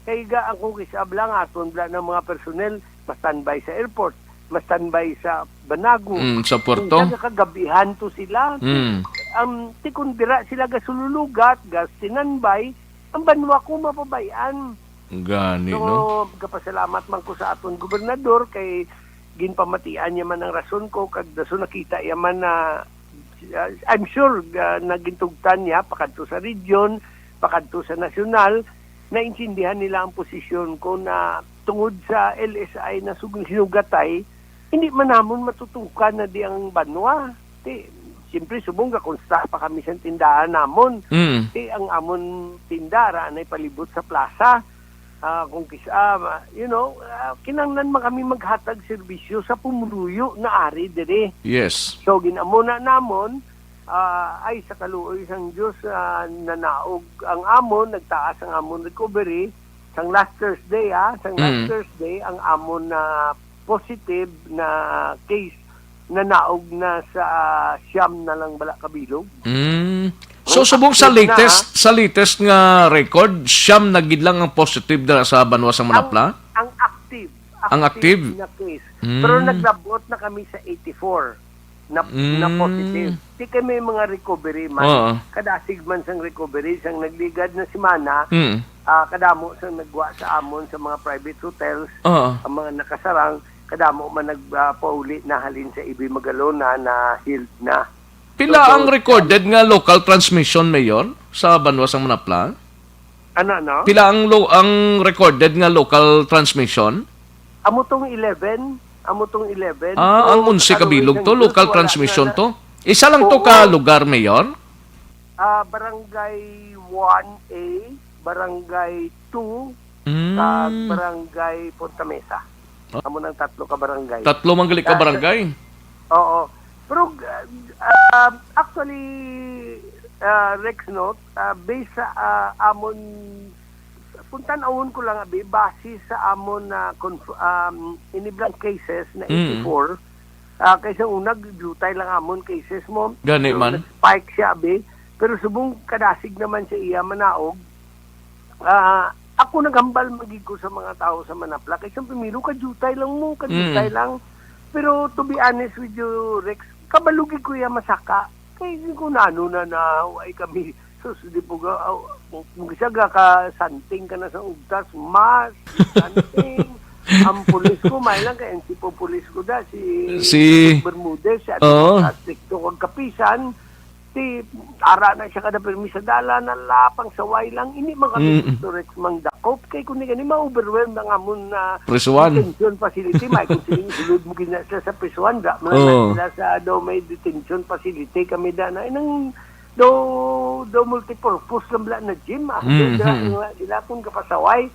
kay ako kisablang aton bla ng mga personnel ma-standby sa airport, ma-standby sa Banago. Sa Porto? Kagabihan to sila. Tikundira sila gasululugat, sinanbay, ang Banwa ko mapabayan. Gani, so, no? Kapasalamat man ko sa aton gobernador kay ginpamatian niya man ang rason ko kag daso nakita yaman na I'm sure nagintugtan niya pakadto sa region, pakadto sa nasyonal, naintindihan nila ang posisyon ko na tungod sa LSI na sinugatay, hindi man namon matutukan na di ang Banwa. siyempre subong ka konsta pa kami sa tindahan namon. Mm. Ang amon tindara na palibot sa plaza. Kung kinanglan man kami maghatag serbisyo sa pumuluyo na ari dire. Yes. So ginamuna namon ay sa kaluoy sang Dios nanaog ang amon, nagtaas ang amon recovery sang last Thursday last Thursday ang amon na positive na case nanaog na sa siyam na lang bala kabilog. So subong sa latest nga record, siyam na gid lang ang positive dira sa Banwa sang Manapla. Ang active na case. Pero naglabot na kami sa 84 na positive. Di kami mga recovery man. Kadasig man sang recovery sang nagligad na semana. Kadamo sang nagwa sa amon sa mga private hotels, ang mga nakasarang, kadamo man nagpauli na halin sa Ibi Magalona na healed na. Pila ang recorded nga local transmission, Mayor, sa Banwa sang Manapla? Ano? Pila ang recorded nga local transmission? Amo tong 11. Ang 11 kabilog to, local transmission to. Isa lang to ka lugar, Mayor? Barangay 1A, Barangay 2, kag Barangay Punta Mesa. Amo nang tatlo ka barangay. Tatlo manggali ka barangay? Oo. Pero actually, Rex note, based sa amon, puntan awon ko lang base sa amon na iniblang cases na 84, kaysa unag jutay lang amon cases mo. Gani man. Spike siya pero subong kadasig naman siya iya manaog. Ako naghambal magig ko sa mga tao sa Manapla kaysa pumilo ka jutay lang mo, jutay lang. Pero to be honest with you, Rex, kabalugi ko ya masaka. Kaya ko na ay kami susudi po ga, kung isa ka santing ka na sa ugtas, mas, santing. Ang pulis ko, may lang ka, NCPO pulis ko da, si Bermudez, si Atikto kong kapisan, ara na siya kada permis sa dala na lapang saway lang ini mga Rex mang dakop kay kun ni ma-overwhelm ang amon na detention facility may kun sulod mo gina sa prisuan da sila sa may detention facility kami da na inang do multipurpose lang na gym sila kun kapasaway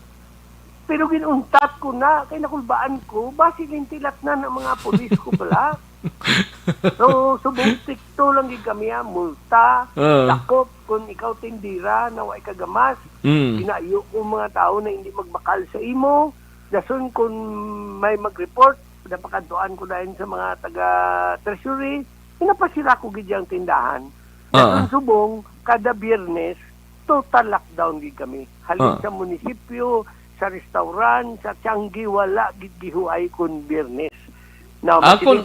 pero ginuntat ko na kay nakulbaan ko basi lintilat na ng mga pulis ko pala. So subong tikto lang gid kami multa, dakop kung ikaw tindira na way kagamas, ginayo ko mga tao na hindi magbakal sa imo, dason kung may mag-report, napakantuan ko dahil sa mga taga treasury, pinapasira ko gid ang tindahan. Dason subong kada Biyernes total lockdown gid kami. Halin sa munisipyo, sa restaurant, sa Tianggi wala gid gihuay kun Biyernes. Now, kung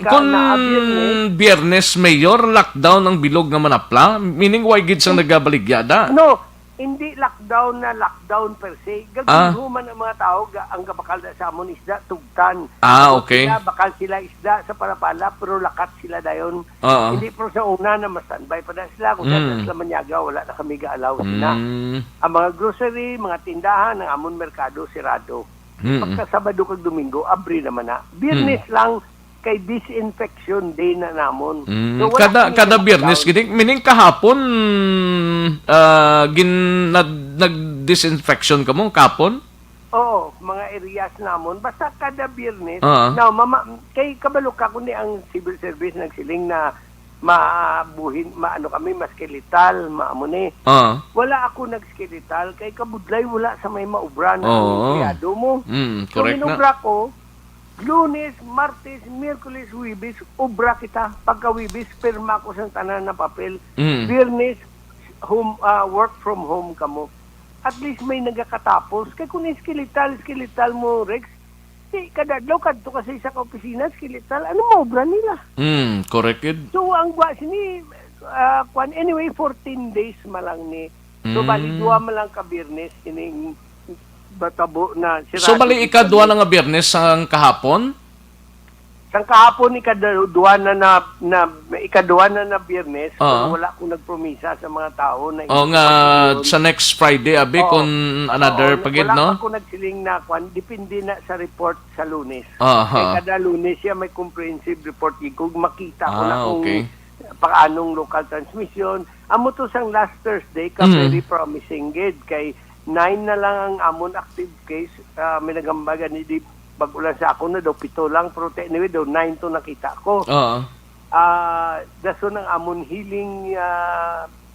Biyernes, Mayor, lockdown ang bilog nga Manapla? Meaning, why gid sang nagabaligyada? No, hindi lockdown na lockdown per se. Gagawin ang mga tao, ang kabakal sa amon isda, tugtan. Okay. Bakal sila isda sa Parapala, pero lakat sila dayon. Hindi pero sa una na mas-standby pa na sila. Kung sila manyaga, wala na kami gaalaw sila. Ang mga grocery, mga tindahan, ang amon merkado, sirado. Pagka Sabado kag Domingo, abri naman na. Biyernes lang, kay disinfection day na namon. So, kada Biyernes gid meaning kahapon nag-disinfection ka mo kapon? Oo, mga areas namon basta kada Biyernes. Now kay kabalo ka kundi ang civil service nagsiling na kami maskeletal maamune. Wala ako nagskeletal kay kabudlay wala sa may maubran ang empleyado mo. Correct so, na. Ko Lunes, Martes, Miyerkules, Huwebes, obra kita. Pagka Huwebes, pirma ko sa tanan na papel. Biyernes, work from home ka mo. At least may nagakatapos. Kaya kung skeletal mo, Rex, kadadlaw kadto kasi sa opisina, skeletal, ano mo, obra nila? Correct it. So, ang sini, anyway, 14 days malang ni. So, bali, 2 malang ka Biyernes, ining batabo na sirado. So bali ikadwa na nga Biyernes ang kahapon? Sang kahapon ikadwa na Biyernes, wala ko nagpromisa sa mga tao na nga sa next Friday abi kung another pagid no. Wala ako nagsiling na depende na sa report sa Lunes. Kaya kada Lunes siya may comprehensive report kung makita ko na kung paanong local transmission. Amo to sang last Thursday ka very promising gid kay 9 na lang ang amon active case. May nagambaga ni di bagulan sa ako na daw 7 lang pero anyway daw 9 to nakita ko. Daso ng amon healing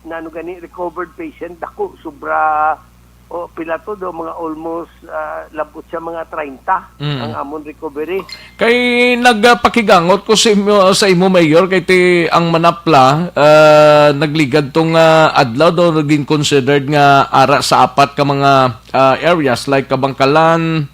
nano gani recovered patient dako sobra pila to do mga almost labot sa mga 30 ang amon recovery. Kay nagpakigangot ko sa imo mayor kay ti ang Manapla nagligad tong adlaw do naging considered nga ara sa apat ka mga areas like Kabangkalan,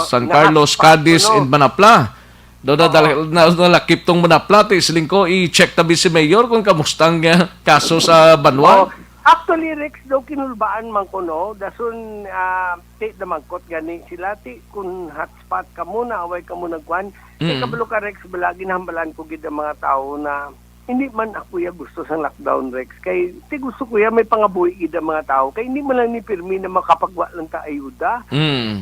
San Carlos, Cadiz and Manapla. Do nalakip tong Manapla ti siling ko i-check tabi si mayor kung kamustang kaso sa Banwa. Actually, Rex, daw kinulbaan man ko, no? Dasun, ti damangkot gani sila, ti kung hotspot ka muna, away ka muna kwan. Kabalo ka, Rex, balagi hambalan ko gid ang mga tao na hindi man ako gusto sa lockdown, Rex. Kay ti gusto ko may pangabuhi gid ang mga tao. Kay hindi man lang ni pirmi na makapagwa lang ta ayuda.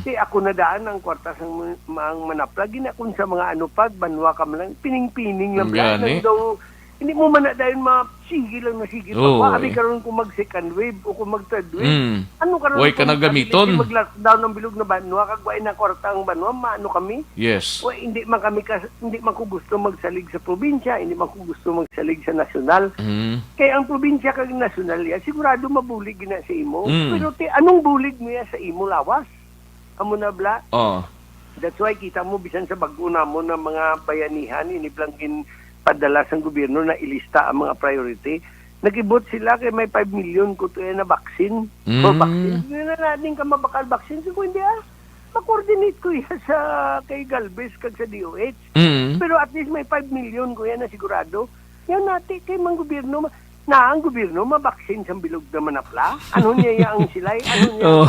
Ti ako nadaan ang kwarta sa mga Manapla, ginakon sa mga pag banwa ka man lang, pining-pining lang daw. Hindi mo man na dahil sige lang na sige. Pag-maaari karon kung mag-second wave o kung mag-third wave. Ano karon Huwag ka na gamiton. Mag-lockdown ng bilog na Banwa, kagwain na kwarta ang Banwa, maano kami? Yes. Hindi man ko gusto magsalig sa probinsya, hindi man ko gusto magsalig sa nasyonal. Kaya ang probinsya kag nasyonal sigurado mabulig na sa imo. Pero anong bulig mo sa imo lawas? Amo na bla? That's why kita mo bisan sa bag-o mo ng mga bayanihan, iniblangin padala sa gobyerno na ilista ang mga priority. Nag-ibot sila kay may 5 million ko na vaccine. For vaccine. Hindi na natin ka mabakal vaccine. So, hindi ma-coordinate ko yan sa kay Galvez kag sa DOH. Pero at least may 5 million ko yan na sigurado. Yan natin kay mga gobyerno ang gobyerno mabaksin sa bilog na Manapla. Ano niya ang silay? Ano niya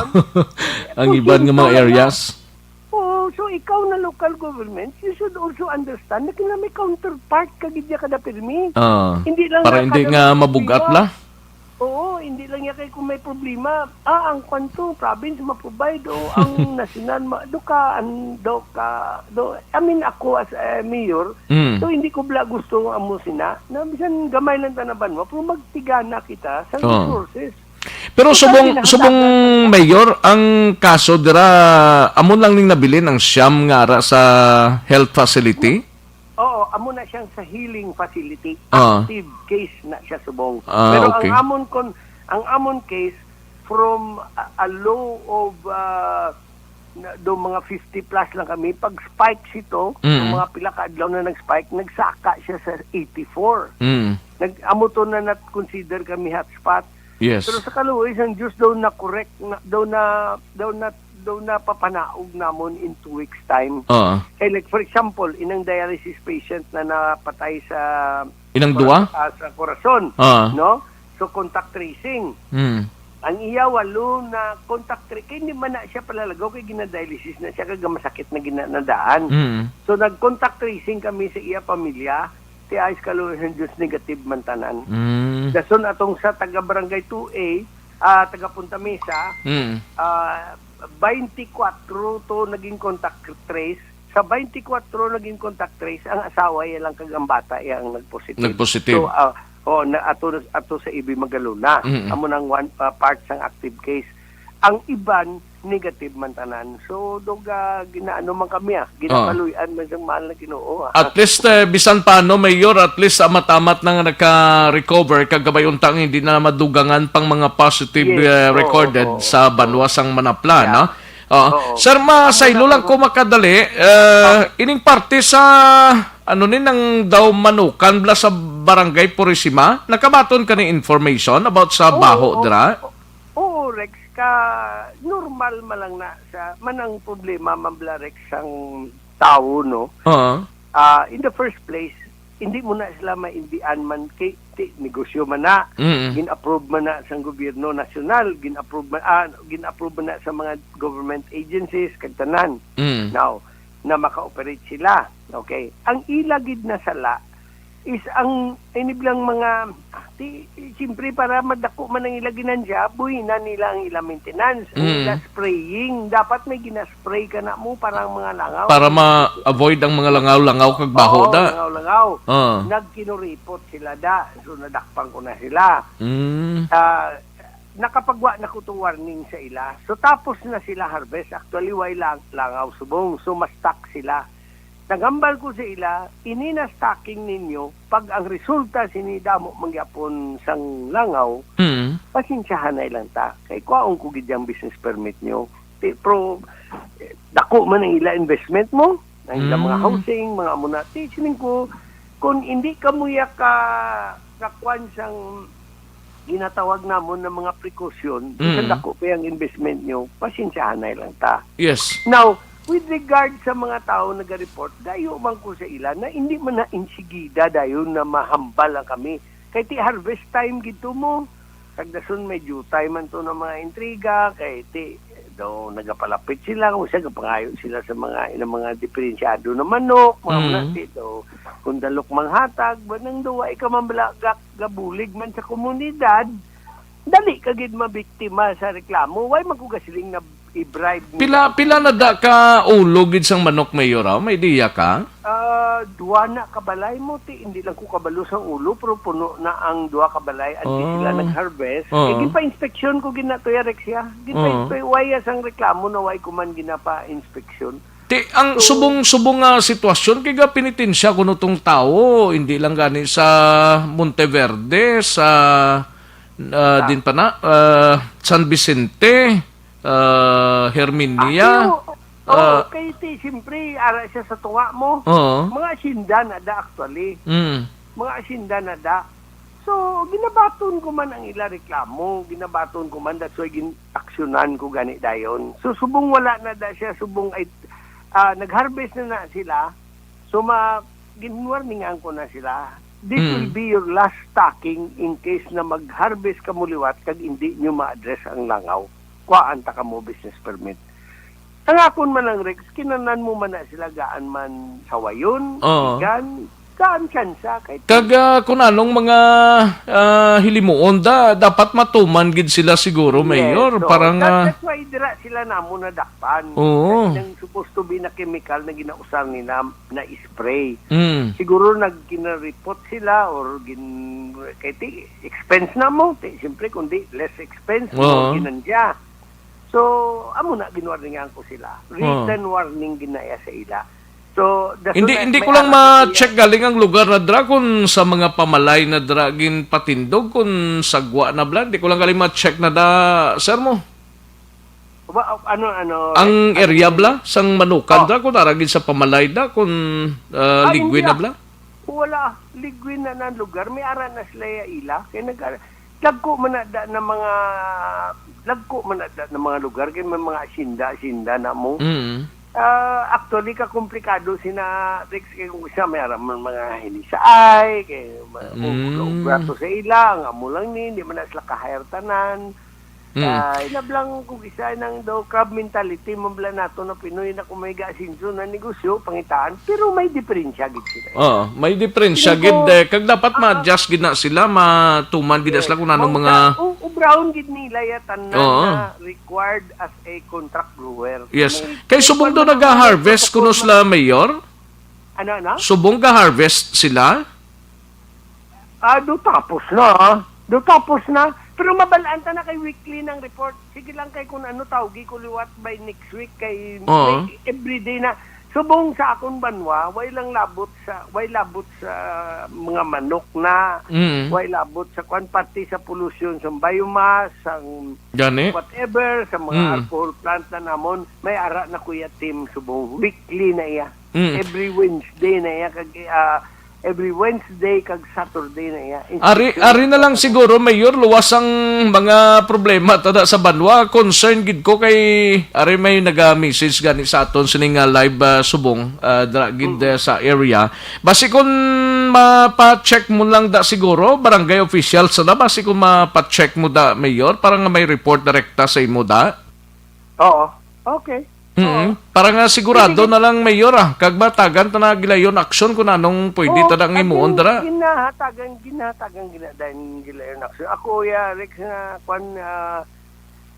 ang iban ng mga areas. So ikaw na local government, you should also understand na kailangan may counterpart kagidya kada pirmi. Hindi lang para hindi nga mabugat la. Oo, hindi lang yan kay kung may problema. Ang kwanto province ma-provide o ang national ako as a mayor, so hindi ko bla gusto amo sina na bisan gamay lang tanaban mo pero magtigana kita sa resources. Pero subong mayor ang kaso dira amon lang ning nabilin ang siyam nga ara sa health facility. Oo, amo na siyang sa healing facility. Active case na siya subong. Pero okay. ang amon case from a low of do mga 50 plus lang kami pag spike ito, mga pila ka adlaw na nag-spike, nagsaka siya sa 84. Amo to na consider kami hotspot. Yes. Pero sa kaluoy ang Diyos daw na correct daw na papanaog namon in 2 weeks time. Like for example, inang dialysis patient na napatay sa inang duwa sa corazon, no? So contact tracing. Ang iya walo na contact tracing, hindi man na siya palalagaw kay ginadialysis na siya kag masakit na ginadaan. So nag-contact tracing kami sa iya pamilya. Ti ayos kaluoy Diyos negative man tanan. Dason atong sa taga Barangay 2A, taga Punta Mesa, 24 to naging contact trace. Sa 24 naging contact trace, ang asawa lang kag ang bata yang nagpositive. So ato sa Ibi Magaluna, amo nang part sang active case. Ang iban negative man tanan. So ginaano man kami ginakaluyan man sang mahal na Ginoo. At least bisan paano mayor, at least matamat nang naka-recover kagabay untang hindi na madugangan pang mga positive recorded sa Banwasang Manapla, no? Sir, masaylo lang ko makadali ining parte sa nin daw manukan bla sa Barangay Purisima, nakabaton ka ni information about sa baho dira? Oo, Rex, normal malang na sa manang problema mamblarek sang tao, no? In the first place, hindi mo na sila maindian man kay negosyo man na, gin-approve man na sa gobyerno nasyonal, gin-approve man na sa mga government agencies kag tanan. Now, na maka-operate sila. Okay. Ang ilagid na sala is ang iniblang mga Siyempre para madako man ang ila ginansya, buhin na nila ang ila maintenance. Ang ila spraying, dapat may ginaspray ka na mo parang mga langaw. Para ma-avoid ang mga langaw-langaw kag baho da. Langaw-langaw. Ah. Nagkinuripot sila da. So nadakpan ko na sila. Nakapagwa na ko itong warning sa ila. So tapos na sila harvest. Actually, way langaw subong. So mas-stock sila. Nagambal ko sa ila, inina-stocking ninyo, pag ang resulta sinidamo mangyapon sang langaw, pasensyahan na ilang ta. Kay kwaong ko gidyang business permit nyo. Pero, dako man ang ila investment mo, ang ila mga housing, mga muna. Sining ko, kung hindi ka muya kakwan sang ginatawag namon ng mga precaution, isang dako pa yung investment nyo, pasensyahan na ilang ta. Yes. Now, with regard sa mga tao nag-report, dayo man ko sa ila na hindi man na insigida dayo na mahambal ang kami. Kay ti harvest time gito mo, kagdason medyo time man to ng mga intriga, kay ti do nagapalapit sila, kung siya kapangayo sila sa mga diferensyado na manok, mga manati do, kung dalok manghatag, banang duwa ikaw mambalagak gabulig man sa komunidad, dali kagid mabiktima sa reklamo, why magkugasiling na i-bribe Pila na da ka ulo gid sang manok, Mayor? May diya ka? Duwa na kabalay mo, hindi lang ko kabalo sa ulo, pero puno na ang duwa kabalay at di sila nag-harvest. Ginpa-inspeksyon ko ginatoya, Rexia. Ginpa-waya sang reklamo na way kuman ginapa-inspeksyon. Ang subong nga sitwasyon kay ga pinitensya kuno tong tao, hindi lang gani sa Monteverde, sa din pa na San Vicente, Herminia. Okay, siyempre, ara siya sa tunga mo. Mga asinda na da actually. Mga asinda na da. So, ginabaton ko man ang ila reklamo. Ginabaton ko man, that's why aksyonan ko gani dayon. So, subong wala na da siya. Subong ay, nag-harvest na sila. So, ginwarningan ko na sila. This will be your last stocking in case na mag-harvest ka muliwat kag hindi nyo ma-address ang langaw. Kuhaan ta ka mo business permit. Tangakon man ang Rex, kinanan mo man na sila gaan man sa wayon, gaan kansa. Kag kung anong mga hilimuon dapat matuman gid sila siguro, Mayor. So, parang that's why dira sila namo na dakpan. Yung supposed to be na chemical na ginausang nila na spray. Siguro nagkina-report sila or kay expense na mo. Siyempre, kundi less expense mo ginandya. So, amo na ginwarningan ko sila. Written warning ginaya sa ila. So, hindi ko lang ma-check galing ang lugar na dra kung sa mga pamalay na dragin patindog kung sagwa na bla. Hindi ko lang galing ma-check na da, sir mo. Ang area bla, sang manukan dra kung naragin sa pamalay da kung ligwin na bla. Wala, ligwin na ng lugar. May ara na sila ila. Kaya lagko man na mga lugar kay may mga asinda na mo. Actually komplikado sina Rex kay kung siya may araman mga hinisaay kay brato sa ila nga mo lang ni hindi man na sila kahayar tanan. Inablang kung isa ng daw crab mentality mabla nato na Pinoy na kung may gasinso na negosyo pangitaan pero may diferensya gid sila. May diferensya gid kag dapat ma-adjust gid na sila, matuman gid sila kung anong mga brown gid nila yatan na required as a contract brewer. Yes. Kay subong do nag-harvest kuno sila, Mayor? Ano? Subong ga-harvest sila? Do tapos na. Pero mabalaan ta na kay weekly ng report. Sige lang kay kung ano tawgi ko liwat by next week kay everyday na. Subong sa akong banwa, way labot sa mga manok na, way labot sa kwan pati sa pollution sa biomass, sang whatever, sa mga alcohol plant na namon, may ara na kuya team subong weekly na iya. Every Wednesday na iya kag every Wednesday kag Saturday na iya. Ari na lang siguro, Mayor, luwas ang mga problema tada sa banwa. Concern gid ko kay ari may naga-message gani sa aton sining live subong gid sa area. Basi kun mapa-check mo lang da siguro barangay official sa da, basi kun mapa-check mo da, Mayor, para nga may report direkta sa imo da. Oo. Okay. Para nga sigurado na lang mayor kag matagan ta na gilayon aksyon kun anong pwede ta nang imuon dara. Ginahatagan ginadain gilayon action. Ako Rex na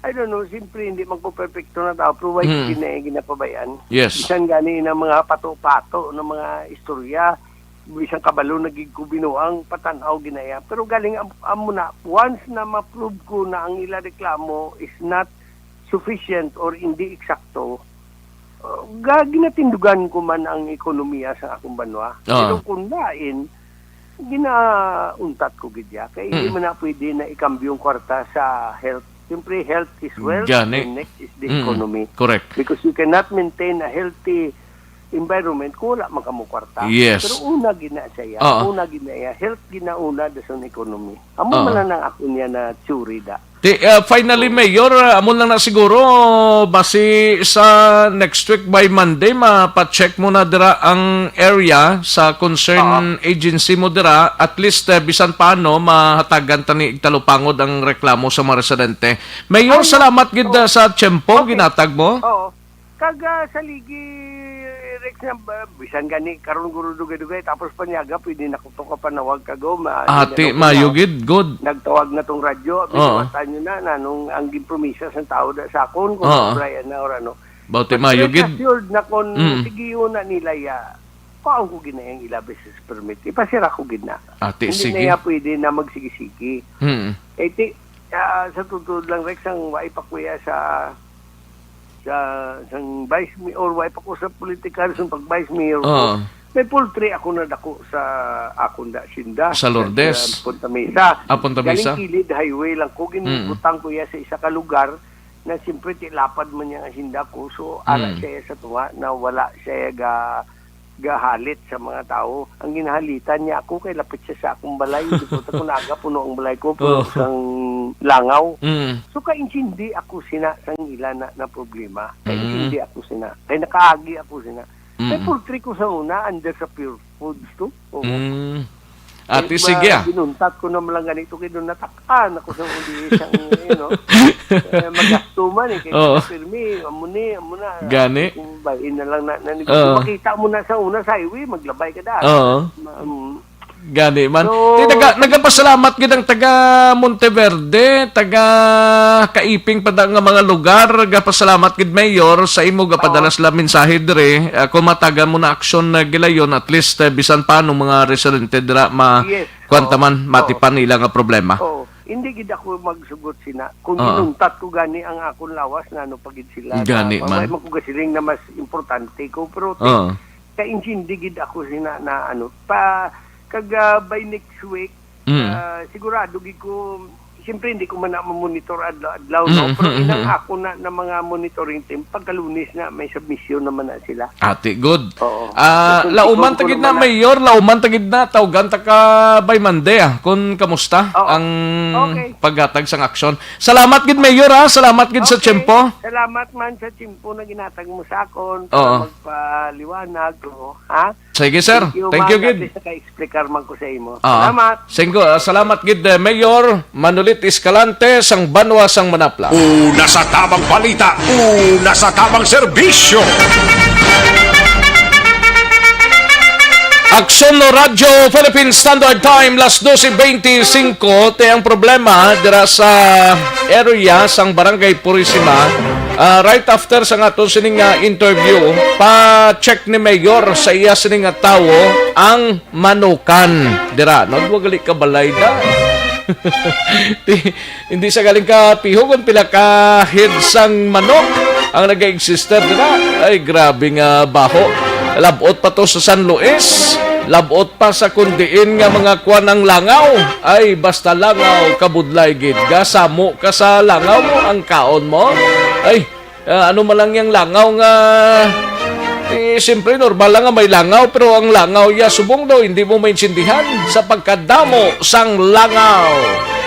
I don't know, simpre hindi man ko perfecto na tao, pero why ginapabayan. Yes. Bisan gani ng mga pato-pato ng mga istorya, bisan kabalo nagig ko binuang patanaw ginaya. Pero galing amo na, once na ma-prove ko na ang ila reklamo is not sufficient or hindi eksakto, ginatindugan ko man ang ekonomiya sa akong banwa. Pero kung lain, ginauntat ko gidya. Kaya hindi man na pwede na ikambyo yung kwarta sa health. Siyempre, health is wealth, Gani. and next is the economy. Correct. Because you cannot maintain a healthy environment kung wala makamukwarta. Yes. Pero una gina siya. Una gina ya. Health ginauna da sa economy. Amo man lang ako niya na tsuri da. Finally, Mayor, amon lang na siguro, basi sa next week by Monday, mapacheck mo na dira ang area sa concern agency mo dira, at least bisan paano, mahatagan ta ni Igtalupangod ang reklamo sa mga residente. Mayor, salamat gid sa tiyempo, ginatag mo. Oo. Kaga sa ligi, Rex, na bisan gani, karon guro dugay-dugay, tapos panyaga, pwede na kuto ka panawag kago. Ati, mayugid, good. Nagtawag na tong radyo, binawatan nyo na, nung ang gimpromisa sa tao sa akon, kung Brian na or ano. Bauti, mayugid. Assured na kung sigiyo na nila paong ko ginayang ila business permit. Ipasira ko gina. Ati, hindi sige. na ya pwede na magsigi-sigi. Sa tutod lang, Rex, ang waipakuya sa vice mayor or wipe ako sa political sa pag vice mayor ko. May poultry ako na dako sa akong sinda sa Lourdes, Punta Mesa. Punta Mesa. Galing kilid highway lang ko ginutang ko ya sa isa ka lugar na siyempre tilapad man niya ang sinda ko, so ara siya sa tuwa na wala siya gahalit sa mga tao. Ang ginahalitan niya ako kay lapit siya sa akong balay. Dito ko naga puno ang balay ko puno sang langaw. So kaintindi ako sina sang ila na problema. Kaintindi ako sina. Kay nakaagi ako sina. May poultry ko sa una under sa Pure Foods to. Ati, sige. Binuntat ko naman lang ganito kay doon natakaan ako sa uli siyang magastuman kaya pirmi amuna Gani. kung bayin na lang na makita mo na sa una sa highway maglabay ka da. Gani man. So, Nagapasalamat gid ang taga Monteverde, taga Kaiping pada nga mga lugar, gapasalamat gid Mayor sa imo gapadala sila mensahe dire. Kung matagan mo na aksyon na gilayon, at least bisan pa no mga residente dira kwanta man matipan nila nga problema. Hindi gid ako magsugot sina. Kung ginuntat ko gani ang akong lawas na ano pagid sila. Gani man. May magkugasiling na mas importante ko pero kaintindi gid ako sina na ano pa kag by next week sigurado gid ko siyempre hindi ko man na monitor adlaw no pero inang ako na mga monitoring team pagka Lunes na may submission naman na sila. Ati, good. Oo. Lauman tagid na Mayor, lauman tagid na tawgan ta ka by Monday kung kamusta ang paghatag sang aksyon. Salamat gid Mayor salamat gid sa tiyempo. Salamat man sa tiyempo na ginatag mo sa akon para magpaliwanag ko, ha? Sige sir. Thank you gid. Ka-explicar man ko sa imo. Salamat. Salamat gid Mayor Manulit Escalante sang Banwa sang Manapla. Una sa tamang balita, una sa tamang serbisyo. Aksyon no Radyo Philippine Standard Time las 12:25 te ang problema dira sa area sang Barangay Purisima. Right after sa aton sining interview, pa-check ni Mayor sa iya sining tawo ang manukan dira. Nagwagali ka balay da. Hindi sa galing ka pihugon pila ka head sang manok ang nag-existe dira. Ay grabe nga baho. Labot pa to sa San Luis. Labot pa sa kundiin nga mga kuwan ng langaw. Ay basta langaw kabudlay gid. Gasamo ka sa langaw mo ang kaon mo. Ay ano man lang yung langaw nga siyempre normal lang nga may langaw pero ang langaw ya subong daw hindi mo maintindihan sa pagkadamo sang langaw.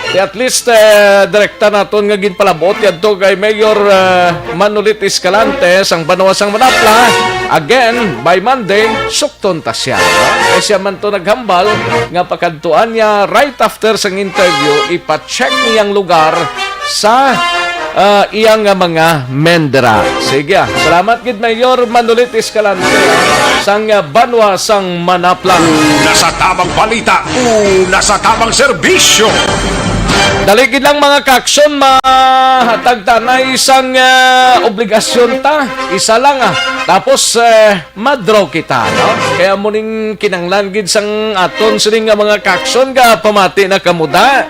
At least direkta naton nga ginpalabot yadto kay Mayor Manulit Escalante sang Banwa sang Manapla. Again by Monday sukton ta siya. Kay siya man to naghambal nga pakadtuan niya right after sang interview ipa-check niyang lugar sa iyang mga mendera. Sige, salamat gid Mayor Manulit Escalante sang Banwa sang Manaplang. Nasa tamang balita, nasa tamang serbisyo. Daligid lang mga kaksyon, mahatag ta na isang obligasyon ta. Isa lang Tapos madraw kita, no? Kaya muning kinanglan gid sang aton sining nga mga kaksyon ga pamati na kamuda.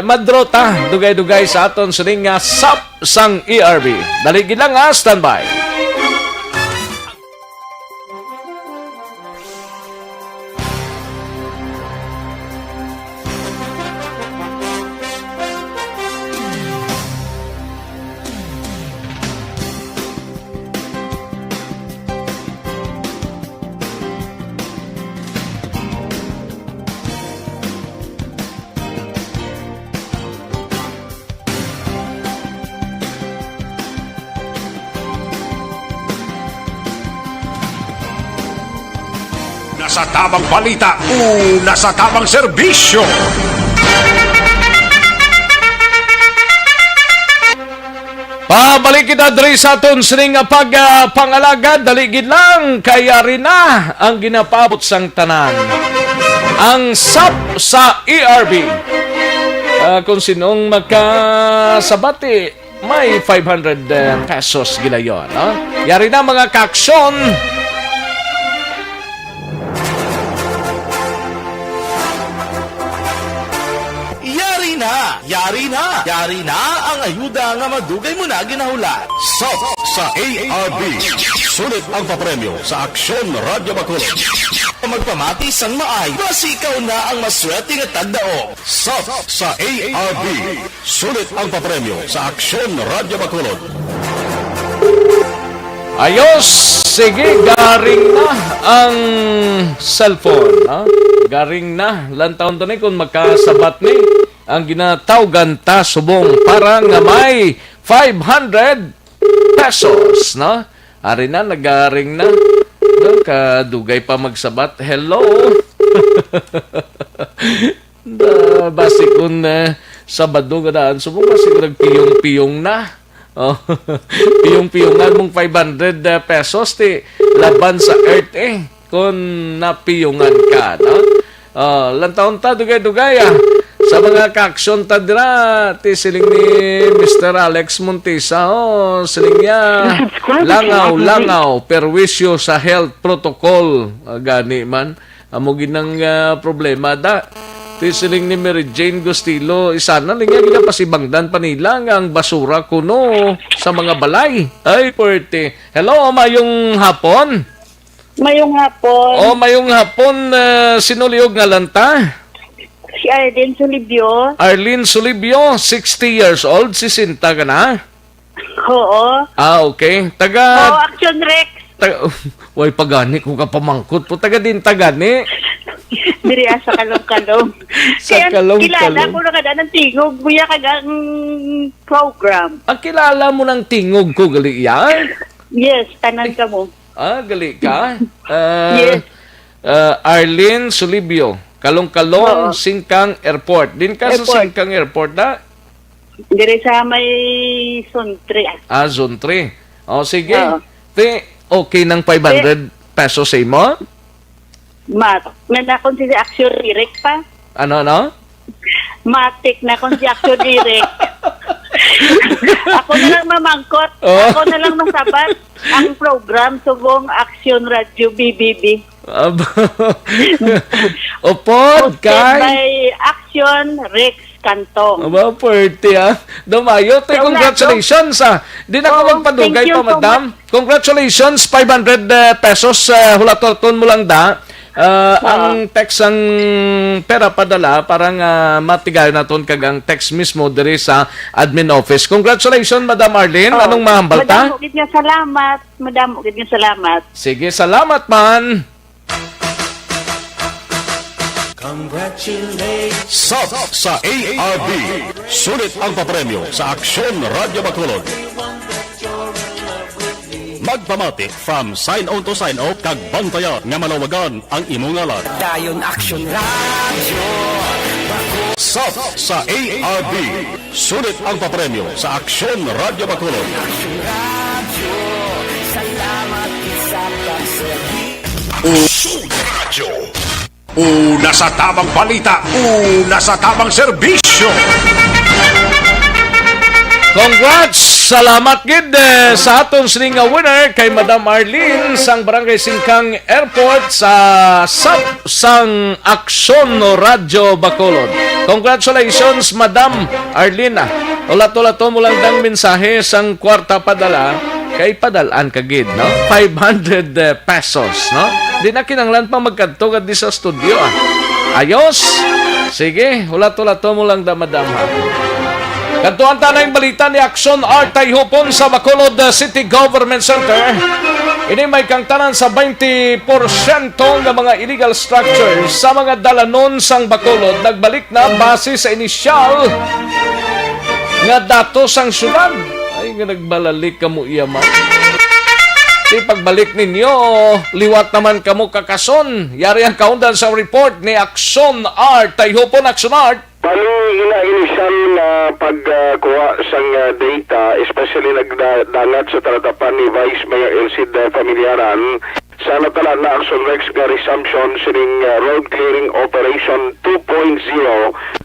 Madraw ta dugay-dugay sa aton sining nga SAP sang ERB. Daligid lang standby. Nasa tamang balita, nasa tamang serbisyo. Pabalik kita diri sa aton sining pagpangalagad, daligid lang kaya rin na ang ginapabot sang tanan. Ang SAP sa ERB. Kung sinong magkasabati, may 500 pesos gilayon. No? Yari na mga kaksyon. Yari na ang ayuda nga madugay mo na ginahulat. SAP sa ARB. Sulit ang papremyo sa Aksyon Radyo Bacolod. Magpamati sang maay, basi ikaw na ang maswerte nga tagdaog. SAP sa ARB. Sulit ang papremyo sa Aksyon Radyo Bacolod. Ayos! Sige, garing na ang cellphone. Garing na. Lantaon to ni kung magkasabat ni ang ginatawgan ta subong para nga may 500 pesos, no? Ari na, nagaring na. Kadugay pa magsabat. Hello? Basi kung Sabado nga daan, subong basi kung nagpiyong-piyong na. Oh, piyong-piyongan mong 500 pesos ti laban sa earth kung napiyongan ka, no? Lantaon ta dugay-dugay sa mga kaksyon ta dira ti siling ni Mr. Alex Montisa siling niya langaw perwisyo sa health protocol gani man amo ginang problema da ti siling ni Mary Jane Gustilo isana lang nga pasibangdan pa nila ang basura kuno sa mga balay. Ay puwerte. Hello, mayong hapon. Mayong hapon. Mayong hapon, sinuliog nga lanta? Si Arlene Sulibio. Arlene Sulibio, 60 years old, 60 ka na? Oo. Okay. Action Rex. Way pagani, kung ka pamangkot po, din tagani. Diri sa kalong-kalong. Sa kalong-kalong. Kilala ko na kada ng tingog, buya kagang program. Ang kilala mo ng tingog ko, gali yan? Yes, tanan ka mo. Gali ka? Yes. Arlene Sulibio, Kalong-Kalong, Singkang Airport. Din ka sa Singkang Airport na? Diri sa may Zone 3. Zone 3. Sige. Okay ng 500 pesos sa mo? Nakon si Action Direct pa. Ano? Matik na kung si Action Direct. Ako na lang mamangkot. Ako na lang masabat ang program subong Action Radio BBB. Opod kay by Action Rex Cantong. Puwerte Dumayo. Congratulations Di na ko magpadugay pa, madam. Congratulations, 500 pesos. Hulatorton mo lang da. Ang text ang pera padala parang matigay naton kagang text mismo diri sa admin office. Congratulations, Madam Arlene. Anong mahambal ta? Madam, ugid nga salamat. Madam, ugid nga salamat. Sige, salamat man. SAP sa ARB. Sulit ang papremyo sa Aksyon Radio Bacolod. Magpamatik from sign on to sign out kag bantayan nga malawagan ang imong ngalan. Dayon Action Radio. Kasap sa ARB. Sulit ang papremyo sa Aksyon Radio Bacolod. Aksyon Radio. Una sa tamang balita, una sa tamang serbisyo. Congrats! Salamat gid sa aton sining nga winner kay Madam Arlene sang Barangay Singkang Airport sa SAP sang Aksyon Radio Bacolod. Congratulations, Madam Arlene. Ulat-ulat mo lang dang mensahe sang kwarta padala kay padalaan ka gid, no? 500 pesos, no? Di na kinanglan pa magkadto kad di sa studio, Ayos? Sige, ulat-ulat mo lang da, Madam, ha? Kantuan tanay balita ni Aksyon Art Tayhupon sa Bacolod City Government Center. Ini may kangtanan sa 20% ng mga illegal structures sa mga dalanon sang Bacolod nagbalik na base sa inisyal nga datos sang syudad. Ay nga nagbalalik kamo iyaman. Di pagbalik ninyo, liwat naman kamo kakason. Yari ang kaundan sa report ni Aksyon Art Tayhupon. Aksyon Art. Bali, ina-initial na pagkuha sang data, especially nagdangat sa talatapan ni Vice Mayor Elcid Familiaran, sa natala na Action Rex nga resumption sining road clearing operation 2.0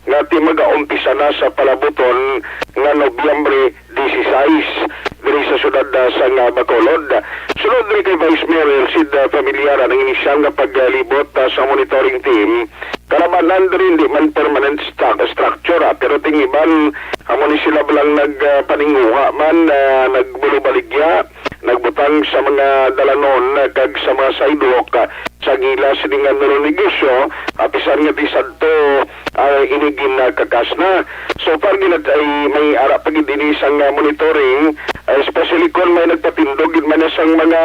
nga ti mag-aumpisa na sa palabuton nga Nobyembre 16 diri sa syudad sa Bacolod. Sunod rin kay Vice Mayor Elcid Familiaran ang inisyal nga paglibot sa monitoring team. Karabanan rin di man permanent structure, pero tingiban amo ni sila lang nagpaninguha man, nagbulubaligya, nagbutang sa mga dalanon kag sa mga sidewalk sa gila siningan ng negosyo, apisan nga di sadto inigin na kakasna. So far ginat ay may ara pagid ini sang monitoring, especially kung may nagpatindog man sang mga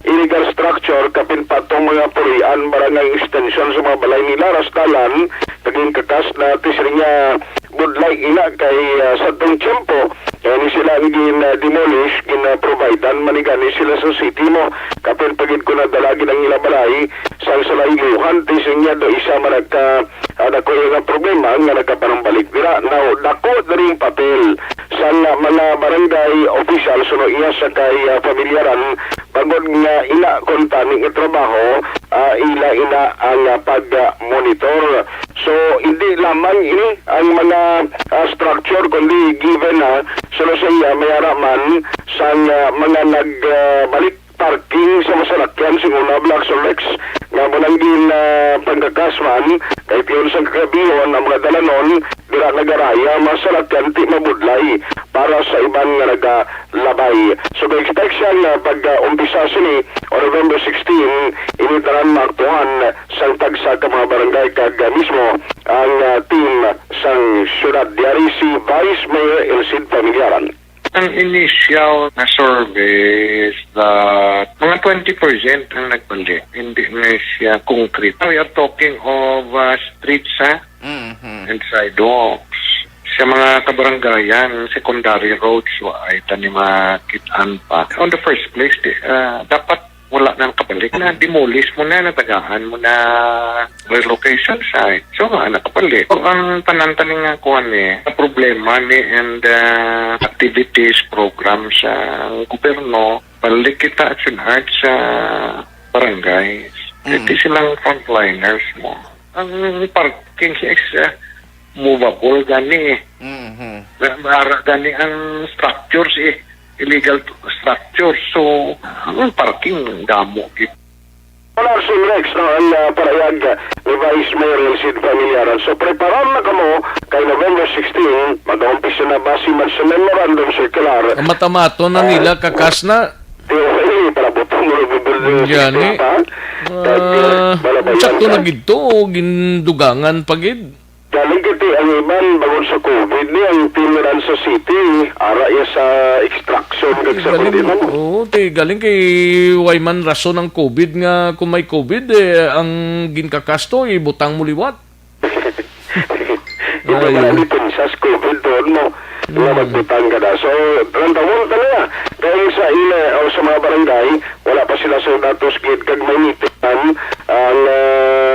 illegal structure kapin patong mga purian barangay extension sa mga balay nila rastalan paging kakas na tisrinya budlay ina kay sa tong tiyempo ni sila gin-demolish, gin-providean manigani sila sa city mo kapin pagid ko na dalagi ng ila balay sa salayuhan tisrinya do isa man nagka yung problema nga nagkapanambalik dira. Now, dako ring papel sa mga barangay officials no iya sa kay Familiaran pagod nga ina kontaning trabaho ila ang pag-monitor. So, hindi lamang ini ang mga structure kundi given sila sa iya may araman sa mga nagbalik parking sa masalakyan siguna Black Solex nga munanggin pagkakasman kay piyon sa kakabihon ang mga dalanon dira nagaraya masalakyan ti mabudlay para sa iban nga nagalabay. So expect siya pag-umpisa sini o November 16 initaran maaktuhan sang tagsa ka mga barangay kag mismo ang team sang syudad. Diari si Vice Mayor Elcid Familiaran. Ang initial na survey is that mga 20% ang nagbalik. Hindi na siya concrete. We are talking of streets and sidewalks. Sa mga kabarangayan, secondary roads, ay tanimakitaan pa. On the first place, dapat wala nang kabalik na demolish mo na, natagaan mo na relocation site. So, nakabalik. So, ang panantaning nga kuhan problema ni and activities program sa gobyerno, balik kita at sunhard sa barangays. Ito silang frontliners mo. Ang parking is movable gani. Gani ang structures illegal structure. So, ang parking damo. Wala si Rex ang parayag ni Vice Mayor Elcid Familiaran. So, preparan na kamo kay November 16, mag-umpisa na base man sa memorandum circular. Ang matamato na nila kakas na. Para butong mo yan sakto na gito, gindugangan pagid. Galing kiti ang iban bagon sa COVID ni ang tiniran sa city ara iya sa extraction kag sa kundiman. Galing kay Wayman rason ng COVID nga kung may COVID ang ginkakasto ibutang mo liwat. Ito na nipin sa COVID doon mo nga magbutang ka na. So, randawon talaga. Dahil sa ila o sa mga barangay, wala pa sila sa datos gate kag may nipitan ang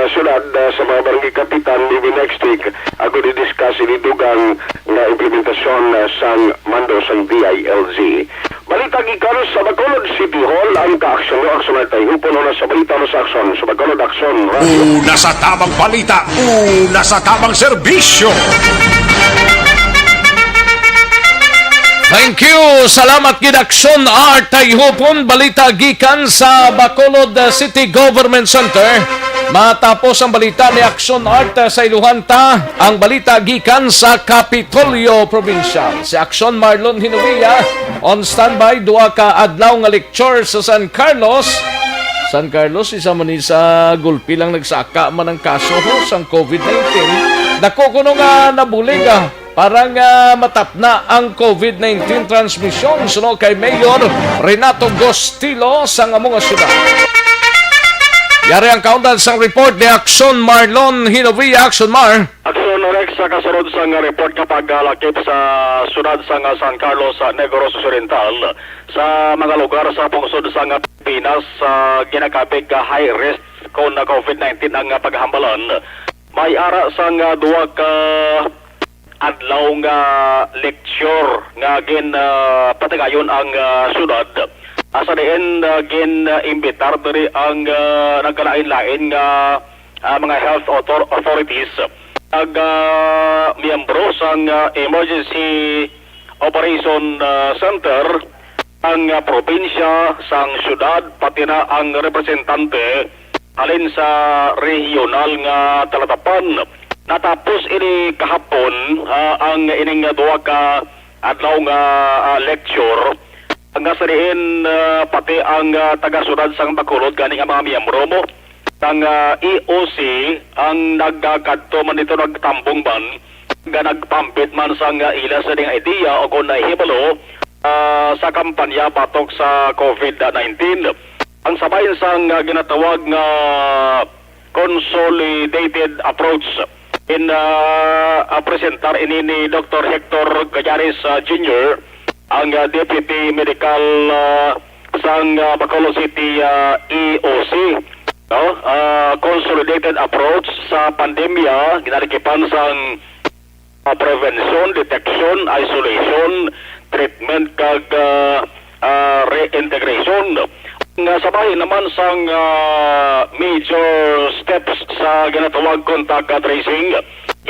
syudad sa mga barangay kapitan maybe next week ako di-discuss inidugang na implementasyon sang mando sang DILG. Balita gikan sa Bacolod City Hall ang kaaksyon na tayo puno na sa balita sa aksyon sa Bacolod Aksyon Radio. Una sa tamang balita, una sa tamang serbisyo. Thank you. Salamat gid Aksyon Art Tayhupon. Balita gikan sa Bacolod City Government Center. Matapos ang balita ni Aksyon Art sa Iluhanta, ang balita gikan sa Kapitolyo Provincial. Si Aksyon Marlon Hinovia on standby, duha ka adlaw nga lecture sa San Carlos. San Carlos, isa man ni sa gulpi lang nagsaka man ang kaso sa COVID-19. Dako kuno nga nabulig parang matapna ang COVID-19 transmission suno kay Mayor Renato Gostilo sa among syudad. Yari ang kaundan sang report ni Aksyon Marlon Hinovia. Aksyon Mar. Aksyon Rex sa kasunod sang report kapag lakip sa syudad sang San Carlos sa Negros Occidental sa mga lugar sa pungsod sang Pilipinas ginakabig high risk kon na COVID-19 ang paghambalan. May ara sang duwa ka adlaw nga lecture nga gin patagayon ang syudad. Asa diin gin imbitar diri ang nagkalain-lain nga mga health authorities ag miyembro sang Emergency Operation Center, ang probinsya, sang syudad, pati na ang representante alin sa regional nga talatapan. Natapos ini kahapon ang ining duwa ka adlaw nga lecture. Ang gasariin pati ang taga-syudad sang Bacolod ganing ang mga miyembro mo ng EOC ang nagkakadto man dito nagtambong ban nga nagpampit man sang ila sa ding idea o kung nahibalo sa kampanya batok sa COVID-19. Ang sabayin sang ginatawag nga consolidated approach in presentar ini ni Dr. Hector Gallanes Jr., ang Deputy Medical sang Bacolod City EOC. Consolidated approach sa pandemya, ginalikipan sang prevention, detection, isolation, treatment kag reintegration. Sabahin naman sang major steps sa ginatawag contact tracing,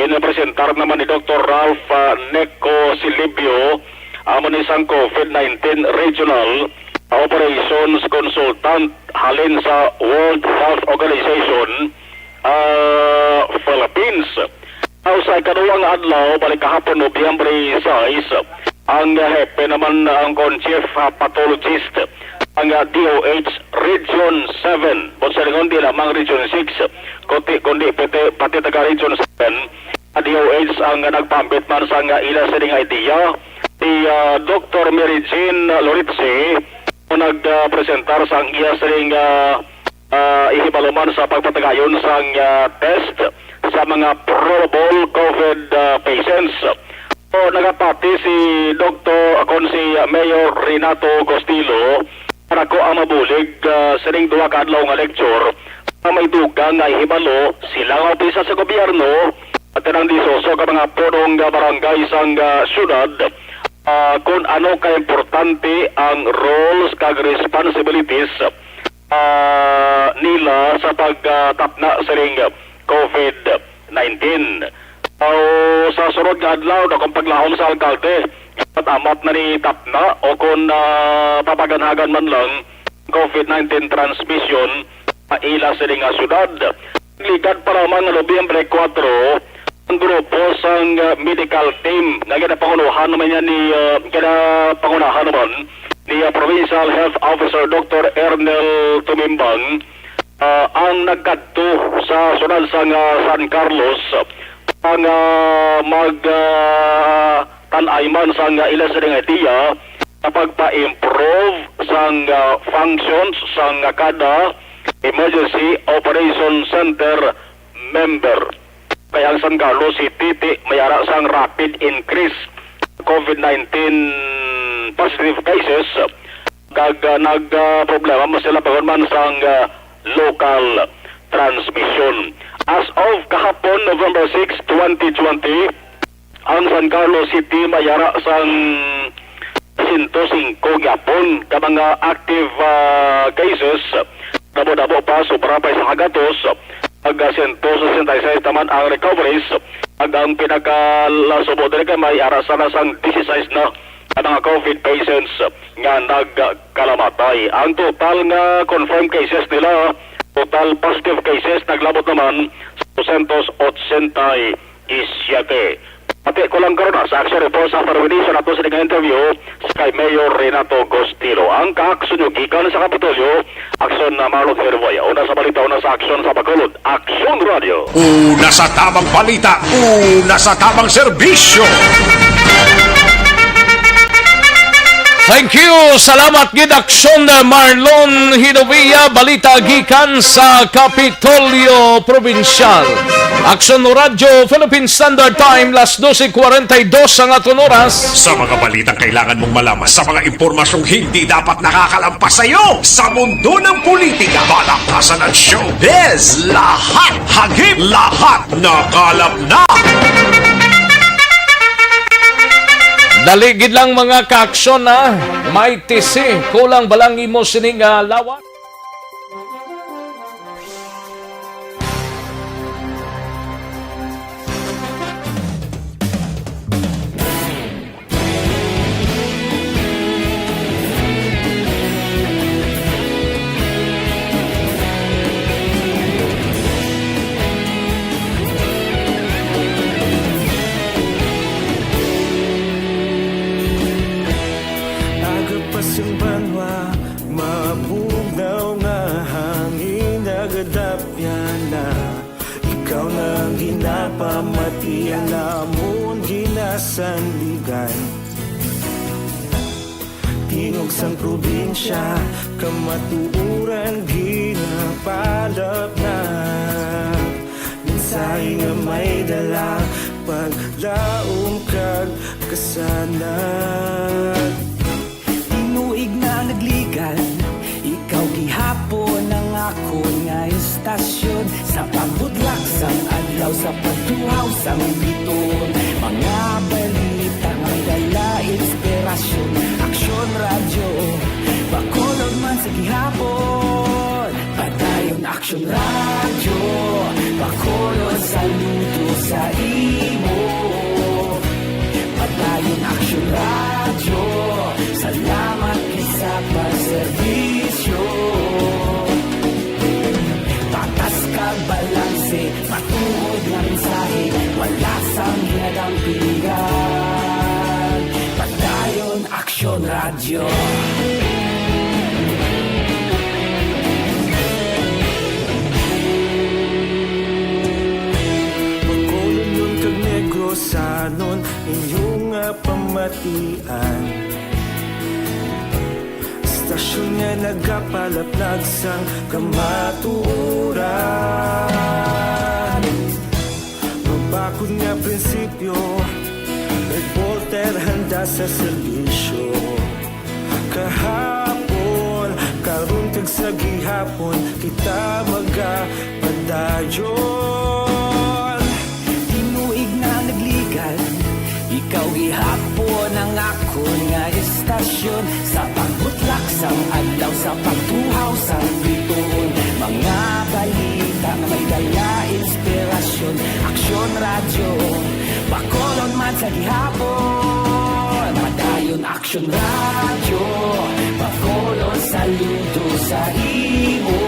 ginapresentar naman ni Dr. Ralph Neco Silibio, amon isang COVID-19 Regional Operations Consultant halin sa World Health Organization Philippines. Sa ikaduwang adlaw, balik kahapon Nobyembre 6, ang hepe naman ang chief pathologist ang DOH Region 7. But sa lingon di lamang Region 6, kundi pati taga Region 7, DOH ang nagpambit man sa ila sa ding idea. Si Dr. Mary Jean Loritze nagpresentar sa iya sa ring ihibaluman sa pagpatagayon sa test sa mga probable COVID patients. So, nagapati si Dr. akon si Mayor Renato Gostilo para ko ang mabulig sa ring duwa ka adlaw nga lecture na may dugang nga ihibalo silang opisa sa gobyerno at nang disoso ka mga punong barangay sang syudad kung ano ka-importante ang roles kag responsibilities nila sa pagtapna sa ring COVID-19. Sa sunod nga adlaw na kung paglahom sa alkalde, amat na ni tapna o kung papaganhagan man lang COVID-19 transmission ila sa ring syudad. Ligad pa naman ng Nobyembre 4, ang grupo sang medical team na ginapangunahan naman yan ni Provincial Health Officer Dr. Ernel Tumimbang ang nagkadto sa sunod sang San Carlos ang tanayman sang ila sa ring idea na pagpa-improve sang functions sang kada Emergency Operation Center member. Kaya ang San Carlos City may ara sang rapid increase COVID-19 positive cases kag nagproblema mo sila pagman sang local transmission. As of kahapon, November 6, 2020, ang San Carlos City mayara sang 105 gyapon ka mga active cases. Dabo-dabo pa, sobra pa sa hagatos. Ag 166 naman ang recoveries. Ag ang pinakalasubod rin may arasan na sang 16 na mga COVID patients nga nagkalamatay. Ang total nga confirmed cases nila, total positive cases, naglabot naman sa 287. Pati ko lang karoon sa action report sa Parwinisan ato sa interview sa kay Mayor Renato Gostilo. Ang ka-aksyon yung gikan sa Kapitolyo, aksyon na Marlon Herboy. Una sa balita, una sa aksyon sa Bacolod. Aksyon Radio. Una sa tamang balita, una sa tamang serbisyo. Thank you! Salamat gid aksyon na Marlon Hinovia, balita gikan sa Kapitolyo Provincial. Aksyon no Radyo, Philippine Standard Time, las 12:42 ang aton oras. Sa mga balitang kailangan mong malaman, sa mga impormasyong hindi dapat nakakalampas sa iyo, sa mundo ng politika, balakasan at showbiz, lahat, hagip, lahat, nakalap na! Daligid lang mga kaaksyon na may tisi, kulang balang imo sining lawak. Agapasang banwa, mabugnaw nga hangin, nagadapyan na. Ikaw na ang ginapamatian namon ginasandigan. Tingog sang probinsya, kamatuuran ginapalap na. Minsay nga may dala, paglaom kag kasanan. Tinuig na nagligan, ikaw gihapon ang ako nga istasyon. Sa pambudlak sang adlaw, sa pagtuhaw sang biton. Mga balita nga dala inspirasyon. Aksyon radyo, Bacolod man sa gihapon. Padayon aksyon radyo, Bacolod saludo sa imo. Padayon aksyon radyo, salamat sa pagserbisyo. Patas kag balanse, matuod nga mensahe, wala sang ginadampigan. Padayon aksyon radyo. Bacolod nun kag Negros sanon inyong pamatian. Stasyon nga nagapalaplag sang kamatuuran. Mabakod nga prinsipyo, reporter handa sa serbisyo. Kahapon, karon kag sa gihapon, kita magapadayon. Tinuig na nagligan, ikaw gihapon ang ako nga istasyon. Sa pagbutlak sang adlaw, sa pagtuhaw sang biton. Mga balita nga may dala inspirasyon. Aksyon radyo, Bacolod man sa gihapon. Padayon aksyon radyo, Bacolod saludo sa imo.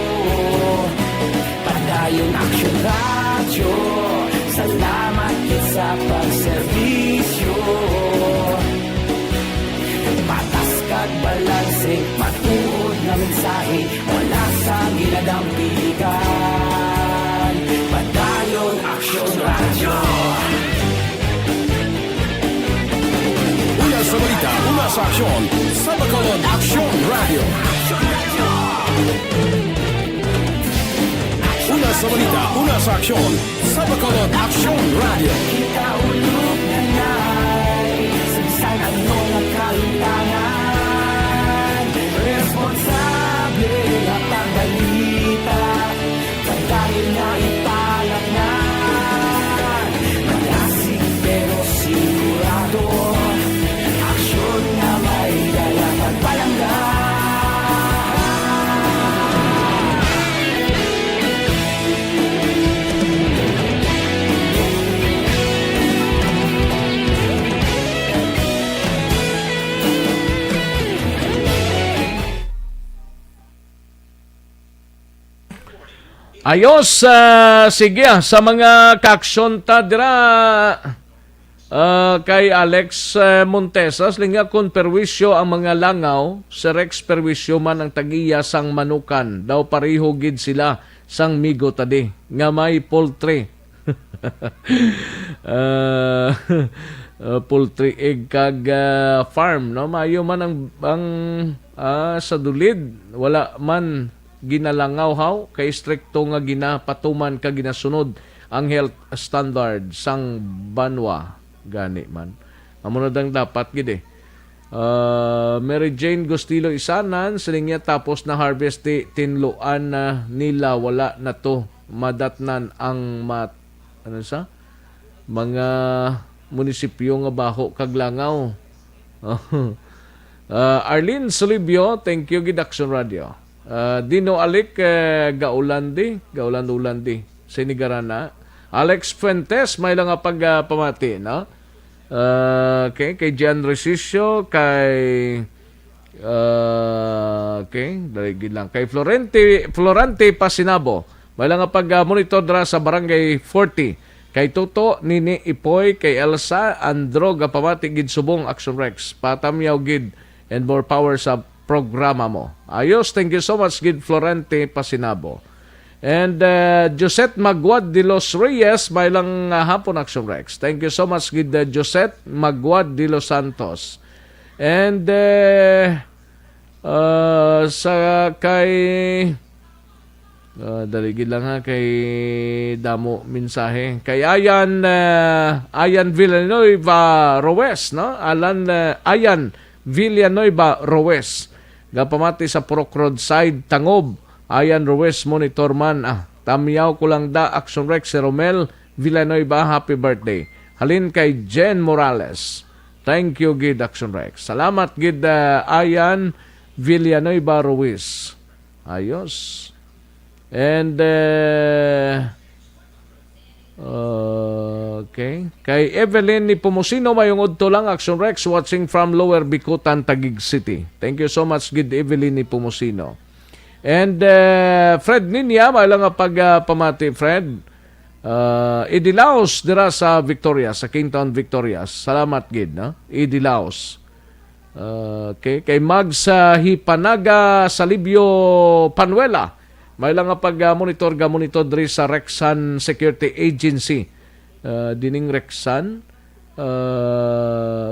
Padayon aksyon radyo, salamat sa pagserbisyo. Patas kag balanse, matuod na mensahe, wala sa ginadampigan. Padayon aksyon radyo. Una sa balita, una sa aksyon, sa Bacolod Aksyon Radio. Una sa balita, una sa aksyon, sa Bacolod Aksyon Radio. Kita ulog na na'y sagsang ano nga kalintangan. Responsable at ang balita, pagdayo Ayos, sige sa mga kaksyon ta dira kay Alex Montesas linga kon perwisyo ang mga langaw sa Rex perwisyo man ang tagiya sang manukan daw pareho gid sila sang migo tadi nga may poultry. Poultry egg kag farm no mayo man ang sa dulid wala man ginalangaw haw kay strikto nga ginapatuman ka ginasunod ang health standard sang banwa gani man amo na dang dapat gid Mary Jane Gostilo Isanan sining niya tapos na harvest tinluan na nila wala na to madatnan ang mga munisipyo nga baho kag langaw. Arlene Solibio, thank you gid Action Radio. Dino Alik Gaulandi Sinigarana. Alex Fuentes may lang nga pagpamati no. Okay, kay Jan Resisio, kay dali lang kay Florante Pasinabo. May lang nga pag-monitor dra sa barangay 40. Kay Toto, Nini Ipoy, kay Elsa, Andro, gapamati gid subong Action Rex. Patamyaw gid and more power sa programa mo. Ayos, thank you so much gid Florente Pasinabo. And Josette Magwad de los Reyes, may lang hapon Action Rex. Thank you so much gid Josette Magwad de los Santos. And sa kay daligid lang ha kay damo mensahe kay Ayan Villanueva Roes no Ayan Villanueva Roes gapamati sa Purok Roadside Tangob Ayan Roes monitor man tamiyaw ko lang da Action Rex si Romel Villanueva happy birthday halin kay Jen Morales thank you gid Action Rex salamat gid Ayan Villanueva Roes ayos. And okay. Kay Evelyn ni Pumusino mayong udto lang Action Rex watching from Lower Bicutan, Taguig City. Thank you so much gid Evelyn ni Pumusino. And Fred Ninya may lang nga pagpamati Fred. Idilaos dira sa Victoria, sa Kingtown Victoria. Salamat gid no. Idilaos. Okay, kay Mag sa Hipanaga Salibio Panuela. May lang nga pag-monitor diri sa Rexan Security Agency. Dining Rexan.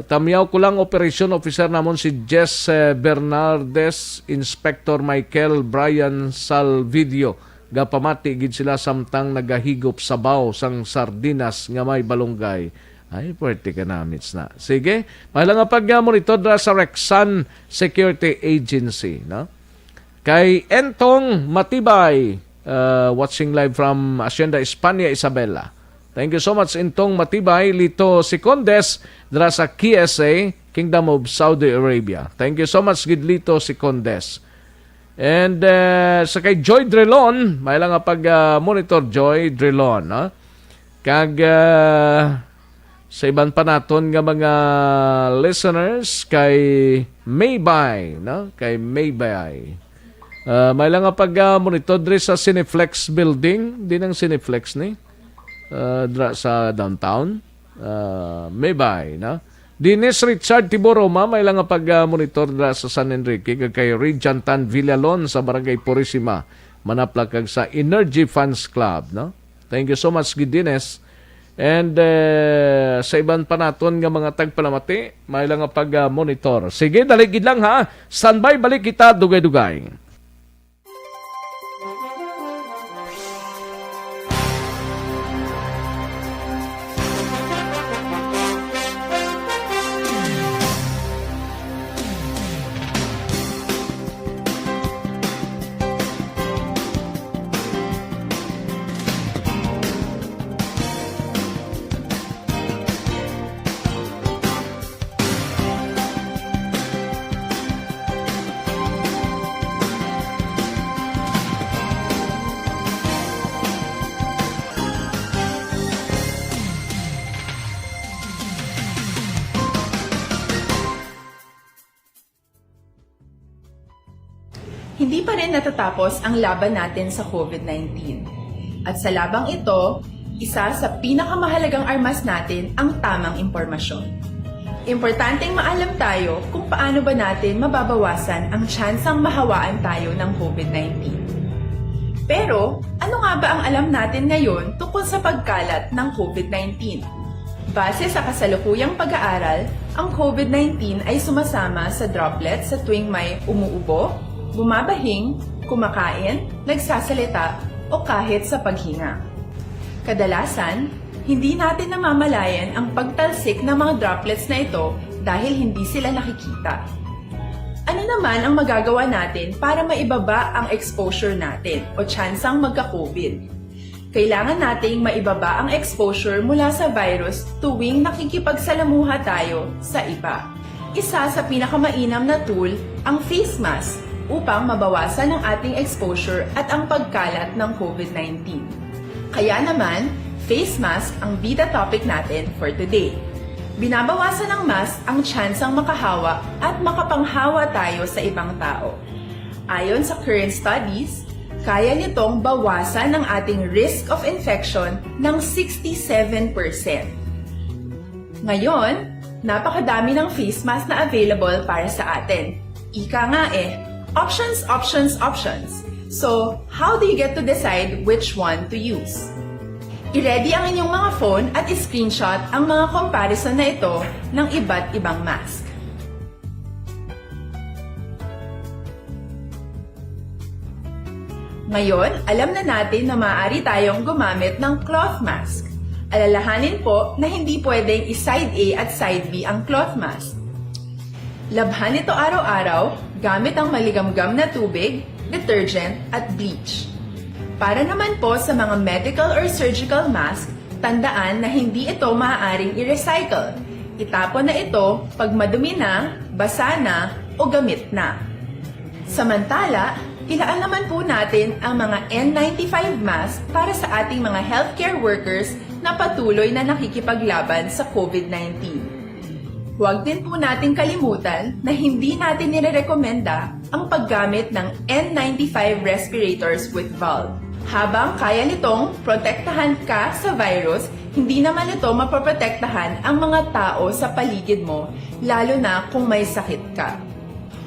Tamyaw ko lang operation officer namon si Jess Bernardes, Inspector Michael Brian Salvidio. Gapamati gid sila samtang nagahigop sa baw sang sardinas nga may balonggay. Ay, puwerte ka na, Mits na. Sige, may lang nga pag-monitor diri sa Rexan Security Agency, no? Kay Entong Matibay, watching live from Hacienda España, Isabela. Thank you so much, Entong Matibay. Lito Sicondes, dira sa KSA, Kingdom of Saudi Arabia. Thank you so much, Gidlito Sicondes. And sa kay Joy Drelon, may lang nga pag-monitor Joy Drelon. No? Kag sa iban pa naton nga mga listeners, kay Maybay. No? Kay Maybay. May lang nga pag-monitor diri sa Cineplex building, din ang Cineplex ni dra sa downtown. Maybay, na. Dinis Richard Tiboroma, may lang nga pag-monitor dira sa San Enrique kay Regentan Villalon sa Barangay Purisima, manaplag sa Energy Funds Club, no. Thank you so much gid Dines. And sa iban pa naton nga mga tagpalamati, may lang nga pag-monitor. Sige, daligid lang ha. Standby, balik kita dugay-dugay. Hindi pa rin natatapos ang laban natin sa COVID-19. At sa labang ito, isa sa pinakamahalagang armas natin ang tamang impormasyon. Importanteng maalam tayo kung paano ba natin mababawasan ang tsansang mahawaan tayo ng COVID-19. Pero, ano nga ba ang alam natin ngayon tungkol sa pagkalat ng COVID-19? Base sa kasalukuyang pag-aaral, ang COVID-19 ay sumasama sa droplets sa tuwing may umuubo, bumabahing, kumakain, nagsasalita, o kahit sa paghinga. Kadalasan, hindi natin namamalayan ang pagtalsik ng mga droplets na ito dahil hindi sila nakikita. Ano naman ang magagawa natin para maibaba ang exposure natin o tsansang magka-COVID? Kailangan nating maibaba ang exposure mula sa virus tuwing nakikipagsalamuha tayo sa iba. Isa sa pinakamainam na tool ang face mask upang mabawasan ang ating exposure at ang pagkalat ng COVID-19. Kaya naman, face mask ang bida topic natin for today. Binabawasan ng mask ang tsansang makahawa at makapanghawa tayo sa ibang tao. Ayon sa current studies, kaya nitong bawasan ang ating risk of infection ng 67%. Ngayon, napakadami ng face mask na available para sa atin. Ika nga options, options, options. So, how do you get to decide which one to use? I-ready ang inyong mga phone at i-screenshot ang mga comparison na ito ng iba't ibang mask. Ngayon, alam na natin na maaari tayong gumamit ng cloth mask. Alalahanin po na hindi pwedeng i-side A at side B ang cloth mask. Labhan ito araw-araw gamit ang maligamgam na tubig, detergent at bleach. Para naman po sa mga medical or surgical mask, tandaan na hindi ito maaaring i-recycle. Itapon na ito pag madumi na, basa na, o gamit na. Samantala, ilaan naman po natin ang mga N95 mask para sa ating mga healthcare workers na patuloy na nakikipaglaban sa COVID-19. Huwag din po nating kalimutan na hindi natin nirerekomenda ang paggamit ng N95 respirators with valve. Habang kaya nitong protektahan ka sa virus, hindi naman ito mapoprotektahan ang mga tao sa paligid mo, lalo na kung may sakit ka.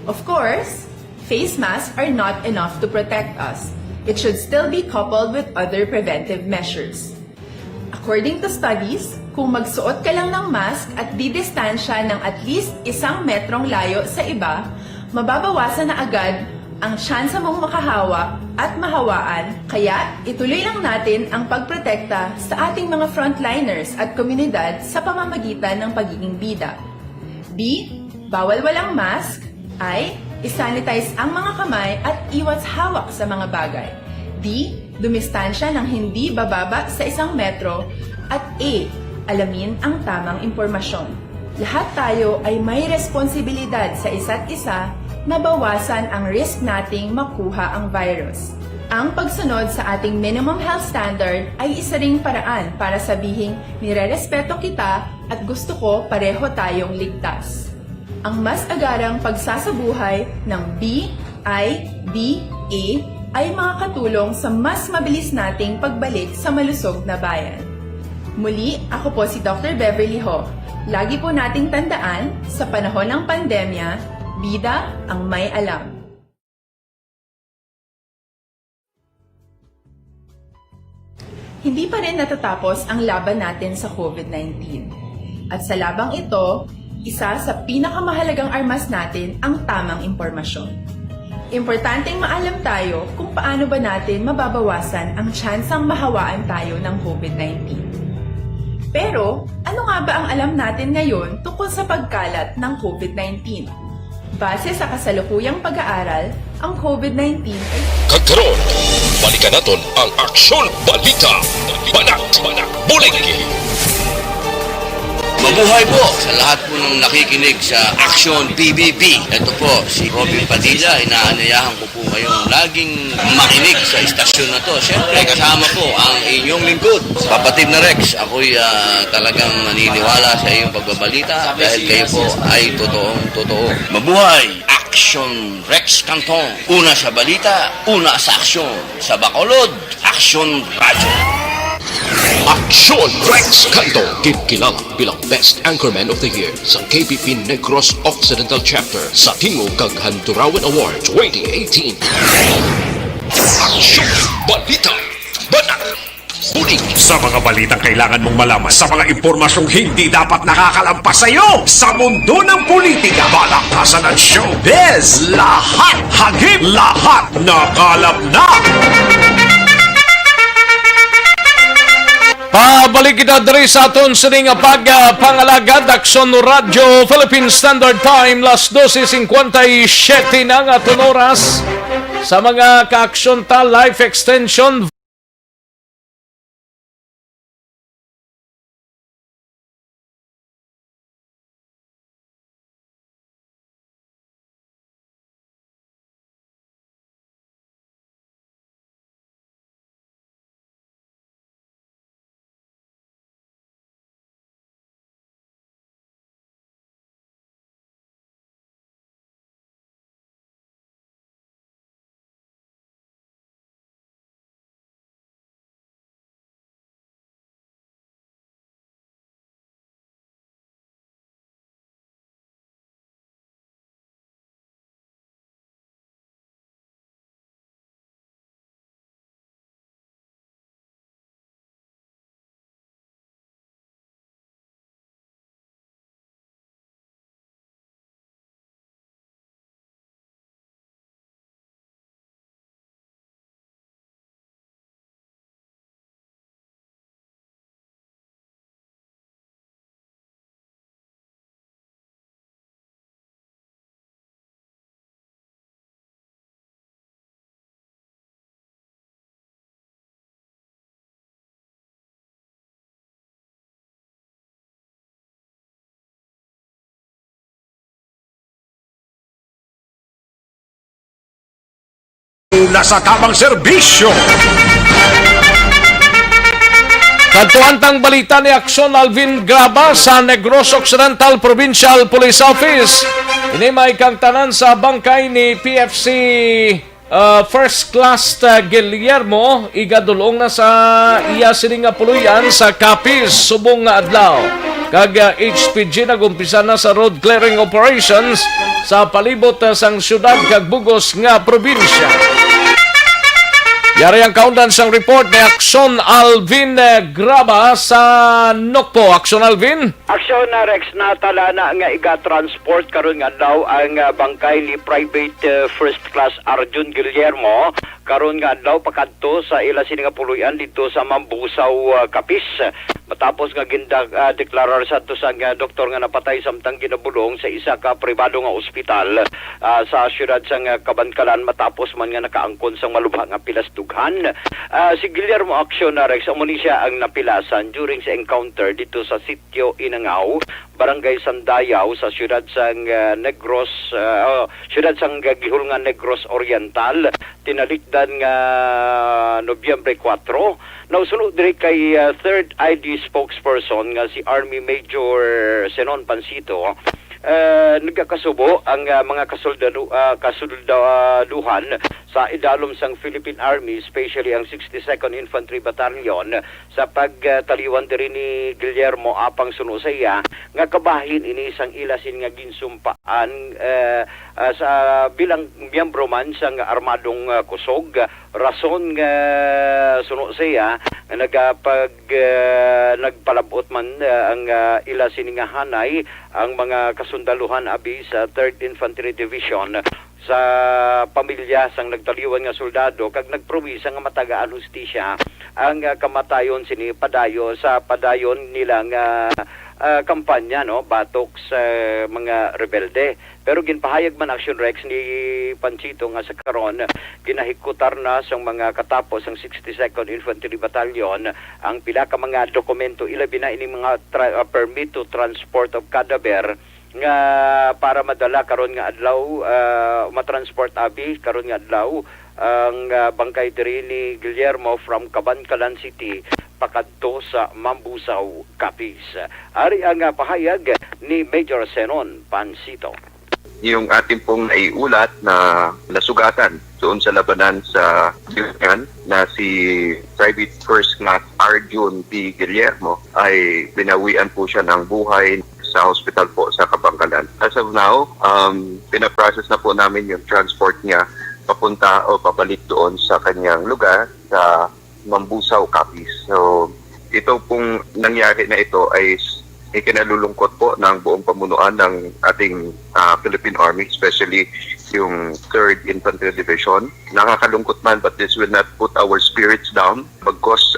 Of course, face masks are not enough to protect us. It should still be coupled with other preventive measures. According to studies, kung magsuot ka lang ng mask at didistansya ng at least 1 metrong layo sa iba, mababawasan na agad ang tsansa mong makahawa at mahawaan, kaya ituloy lang natin ang pagprotekta sa ating mga frontliners at komunidad sa pamamagitan ng pagiging bida. B. Bawal walang mask. I. Isanitize ang mga kamay at iwas hawak sa mga bagay. D. Dumistansya ng hindi bababa sa 1 metro. At A. Alamin ang tamang impormasyon. Lahat tayo ay may responsibilidad sa isa't isa na bawasan ang risk nating makuha ang virus. Ang pagsunod sa ating minimum health standard ay isa ring paraan para sabihing nirerespeto kita at gusto ko pareho tayong ligtas. Ang mas agarang pagsasabuhay ng B, I, D, A ay makakatulong sa mas mabilis nating pagbalik sa malusog na bayan. Muli, ako po si Dr. Beverly Ho. Lagi po nating tandaan, sa panahon ng pandemya, bida ang may alam. Hindi pa rin natatapos ang laban natin sa COVID-19. At sa labang ito, isa sa pinakamahalagang armas natin ang tamang impormasyon. Importanteng maalam tayo kung paano ba natin mababawasan ang tsansang mahawaan tayo ng COVID-19. Pero, ano nga ba ang alam natin ngayon tungkol sa pagkalat ng COVID-19? Base sa kasalukuyang pag-aaral, ang COVID-19 ay... Kagkaroon, balikan natin ang Aksyon Balita. Banat, bulig. Mabuhay po sa lahat po ng nakikinig sa Action PBB. Ito po, si Robin Padilla. Inaanyayahan ko po kayong laging makinig sa istasyon na to. Siyempre, kasama po ang inyong lingkod. Kapatid na Rex, ako'y talagang naniniwala sa iyong pagbabalita dahil kayo po ay totoong-totoo. Mabuhay! Action Rex Canton. Una sa balita, una sa aksyon. Sa Bacolod, Action Radio. Aksyon Rex Canto, kilala bilang Best Anchorman of the Year sa KBP Negros Occidental Chapter sa Tingog kag Handurawan Award 2018. Aksyon Balita Banat Uling. Sa mga balitang kailangan mong malaman, sa mga impormasyong hindi dapat nakakalampas sa iyo, sa mundo ng politika, balakasan at showbiz, lahat hagip, lahat nakalap na. Pabalik kita diri sa aton sining pangalagad Aksyon Radio Philippine Standard Time las 12:57 na nga aton oras sa mga ka-aksyon ta life extension Nasa tamang serbisyo. Katuantang balita ni Aksyon Alvin Graba sa Negros Occidental Provincial Police Office. Ini may kang tanan sa bangkay ni PFC First Class Guillermo. Igadulong na sa iya sininga puluyan sa Capiz, subong nga adlaw. Kag HPG nagumpisa na sa road clearing operations sa palibot sang syudad kag bugos nga probinsya. Yari ang kaundan sang report ni Aksyon Alvin Graba sa Nokpo. Aksyon Alvin? Aksyon na Rex na tala na nga iga-transport karon nga daw ang bangkay ni Private First Class Arjun Guillermo karon nga daw pakadto sa ila sininga puluyan dito sa Mambusaw, Capiz. Matapos nga deklarar sa to sang doktor nga napatay samtang ginabulong sa isa ka pribado nga ospital sa syudad sang Kabantkalan matapos man nga nakaangkon sang malubha nga pilas dughan. Si Guillermo Aksyon na Rex amo ni siya ang napilasan during sa encounter dito sa sitio Inangaw, Barangay Sandayaw sa syudad sang Negros syudad sang gihulngan Negros Oriental tinalikdan nga Nobyembre 4. Nausunod diri kay third ID spokesperson nga si Army Major Senon Pansito. Nagkakasubo ang mga kasuldaduhan sa idalom sang Philippine Army, especially ang 62nd Infantry Battalion sa pagtaliwan diri ni Guillermo apang suno sa iya nga kabahin ini sang ilasin nga ginsumpaan sa bilang miyembro man sang armadong kusog. Rason nga suno sa iya nagpalabot man ang ilasin nga hanay ang mga kasundaluhan abi sa 3rd Infantry Division sa pamilya sang nagtaliwan nga soldado kag nagpromisa nga matagaan hustisya ang kamatayon sini padayo sa padayon nila nga kampanya batok sa mga rebelde. Pero ginpahayag man Action Rex ni Pansito nga sa karon ginahikutar na sa mga katapos ang 62nd Infantry Battalion ang pila ka mga dokumento ilabi na ini mga permit to transport of cadaver nga para madala karon nga adlaw matransport abi karon nga adlaw ang bangkay diri ni Guillermo from Kabantkalan City pakadto sa Mambusaw, Capiz. Ari ang pahayag ni Major Senon Pansito. yung ating pong naiulat na nasugatan doon sa labanan sa Yunan na si Private First Class Arjun P. Guillermo ay binawian po siya ng buhay sa hospital po sa Kabangkalan. As of now, pinaprocess na po namin yung transport niya papunta o pabalik doon sa kanyang lugar sa Mambusaw, Capiz. So, ito pong nangyari na ito ay ikinalulungkot po ng buong pamunuan ng ating Philippine Army, especially yung 3rd Infantry Division. Nakakalungkot man, but this will not put our spirits down because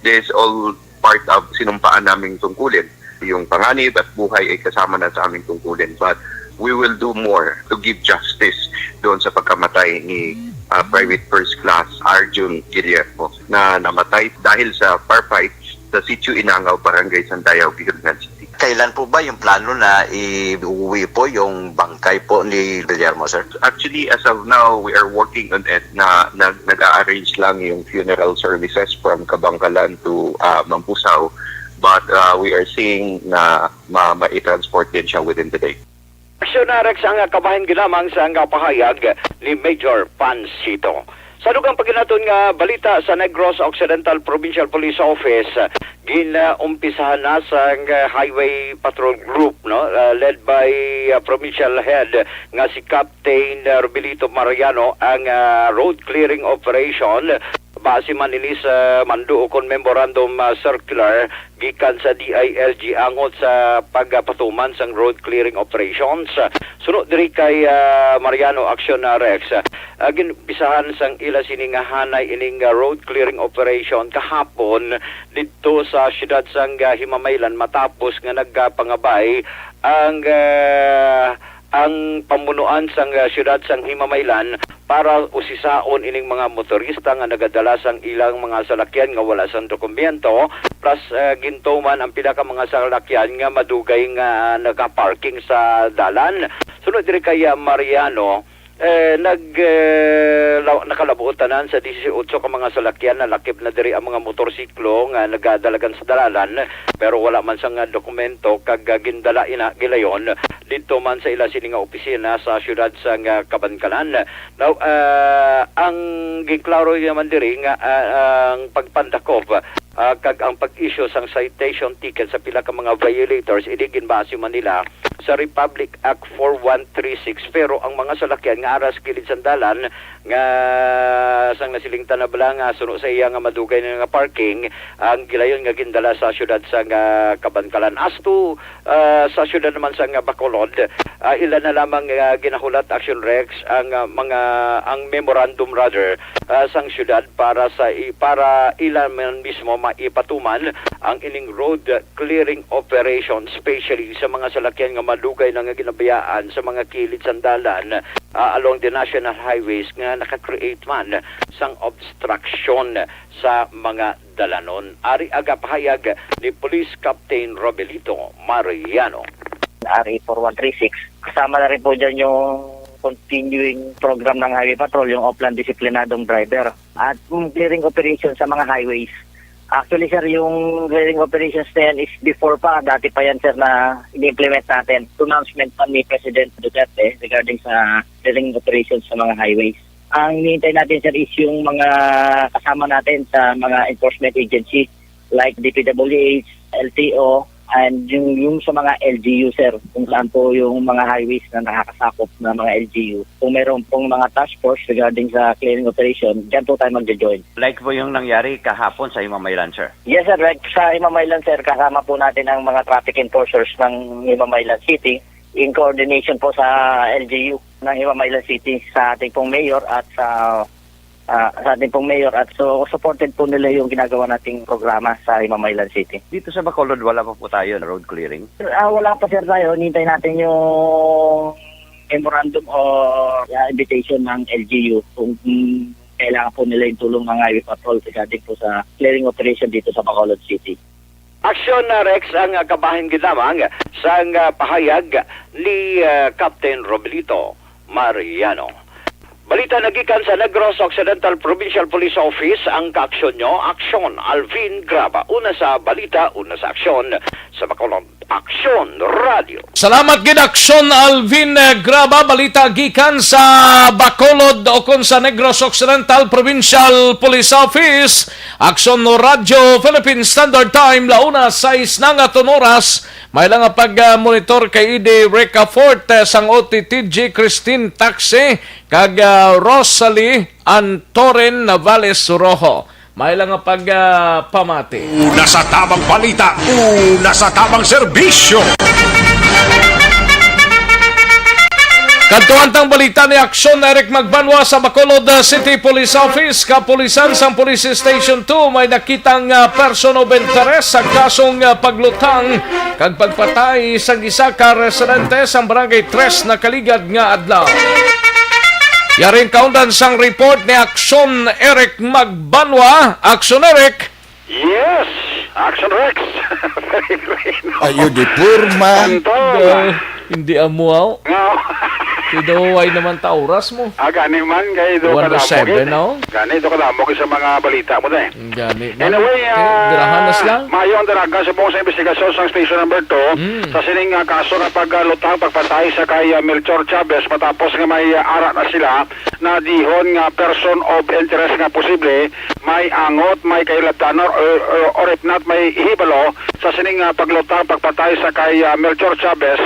this all part of sinumpaan naming tungkulin. Yung panganib at buhay ay kasama na sa aming tungkulin. But we will do more to give justice doon sa pagkamatay ni Private First Class Arjun Guillermo na namatay dahil sa firefight sa Sitio Inangaw, Barangay Sandayaw, Bicol City. Kailan po ba yung plano na iuwi po yung bangkay po ni Guillermo, sir? Actually, as of now, we are working on it na nag-arrange lang yung funeral services from Kabangkalan to Mambusaw. But we are seeing na ma-transport din siya within the day. Aksyon na Rex ang kabahin ginamang sa pahayag ni Major Pancito. Sa dugang paginaton nga balita sa Negros Occidental Provincial Police Office, ginaumpisahan na sa Highway Patrol Group, no, led by Provincial Head nga si Captain Robilito Mariano ang road clearing operation base man ini sa manduokon memorandum circular gikan sa DILG angot sa pagpatuman sang road clearing operations. Sunod diri kay Mariano Action Rex, ginpisahan sang ila siningahanay ining road clearing operation kahapon didto sa siyudad sang Himamaylan matapos nga nagpangabay ang pamunuan sang siyudad sang Himamaylan para usisaon ining mga motorista nga nagadala sang ilang mga salakyan nga wala sang dokumento, plus gintuman ang pila ka mga salakyan nga madugay nga naka-parking sa dalan. Sunod diri kay Mariano, nakalabuotanan sa 18 ka mga salakyan na lakip na diri ang mga motorsiklo nga nagadalagan sa dalalan pero wala man sang dokumento kag gindala ina gilayon dito man sa ila sini nga opisina sa siyudad sa Kabangkalan. Now ang giklaro naman diri nga ang pagpandakop kag ang pag-issue sang citation ticket sa pila ka mga violators idigin base man nila sa Republic Act 4136 pero ang mga salakyan nga aras kilid sandalan nga sang nasiling tanabla nga suno sa iya nga madugay nga parking ang gilayon nga gindala sa siyudad sa Kabangkalan. As to sa siyudad naman sa Bacolod, ilan na lamang ginahulat Action Rex ang memorandum rather sang siyudad para ilan man mismo maipatuman ang ining road clearing operation, especially sa mga salakyan nga madugay na nga ginabayaan sa mga kilid sandalan along the national highways nga naka-create man sang obstruction sa mga dalanon. Ari aga pahayag ni Police Captain Robilito Mariano. RA 4136, kasama na rin po dyan yung continuing program ng Highway Patrol, yung Oplan Disiplinadong Driver at clearing operation sa mga highways. Actually, sir, yung clearing operations na yan is before pa. Dati pa yan, sir, na i-implement natin. Announcement pa ni President Duterte regarding sa clearing operations sa mga highways. Ang hinihintay natin, sir, is yung mga kasama natin sa mga enforcement agency like DPWH, LTO, and yung sa mga LGU, sir, kung saan po yung mga highways na nakakasakop na mga LGU. Kung mayroon pong mga task force regarding sa clearing operation, dyan po tayo mag-join. Like po yung nangyari kahapon sa Himamaylan, sir? Yes, sir. Like sa Himamaylan, sir, kasama po natin ang mga traffic enforcers ng Himamaylan City in coordination po sa LGU ng Himamaylan City sa ating pong mayor at so supported po nila yung ginagawa nating programa sa Himamaylan City. Dito sa Bacolod, wala pa po tayo na road clearing? Wala pa, sir, tayo. Hintay natin yung memorandum o invitation ng LGU kung kailangan po nila yung tulong ng Highway Patrol regarding po sa clearing operation dito sa Bacolod City. Aksyon na Rex ang kabahin ginamang sa pahayag ni Captain Robilito Mariano. Balita nagikan sa Negros Occidental Provincial Police Office ang kaaksyon nyo, Aksyon Alvin Graba. Una sa balita, una sa aksyon sa Bacolod. Aksyon Radio. Salamat gid Aksyon Alvin Graba, balita gikan sa Bacolod o kon sa Negros Occidental Provincial Police Office. Aksyon no Radio Philippine Standard Time launa 6 nga oras. May lang nga pag-monitor kay Ide Recafort sang OTTG Christine Taxi kag Rosalie Antoren Navales Rojo. May lang nga pamati. Una sa tamang balita, una sa tamang serbisyo. Kantuantang balita ni Aksyon Eric Magbanwa sa Bacolod City Police Office. Kapulisan sa Police Station 2 may nakitang person of interest sa kasong paglutang kag pagpatay sa isa ka residente sa Barangay 3 na Kaligad nga adlaw. Yaring kaundan sang report ni Aksyon Eric Magbanwa. Aksyon Eric. Yes, Action Rex. Very great. Ayo di purma. Hindi amuaw. Idaway naman ta oras mo. Gani man, kaya ito ka 107 no? Gani ito ka sa mga balita mo na Gani na. Anyway, dirahanas lang. Mayo ang daragan sa buong sa investigasyon sa station number 2 sa sining kaso na paglutang, pagpatay sa kay Melchor Chavez matapos nga may ara na sila na dihon nga person of interest nga posible may angot, may kailabtan or if not may hibalo sa sining paglutang, pagpatay sa kay Melchor Chavez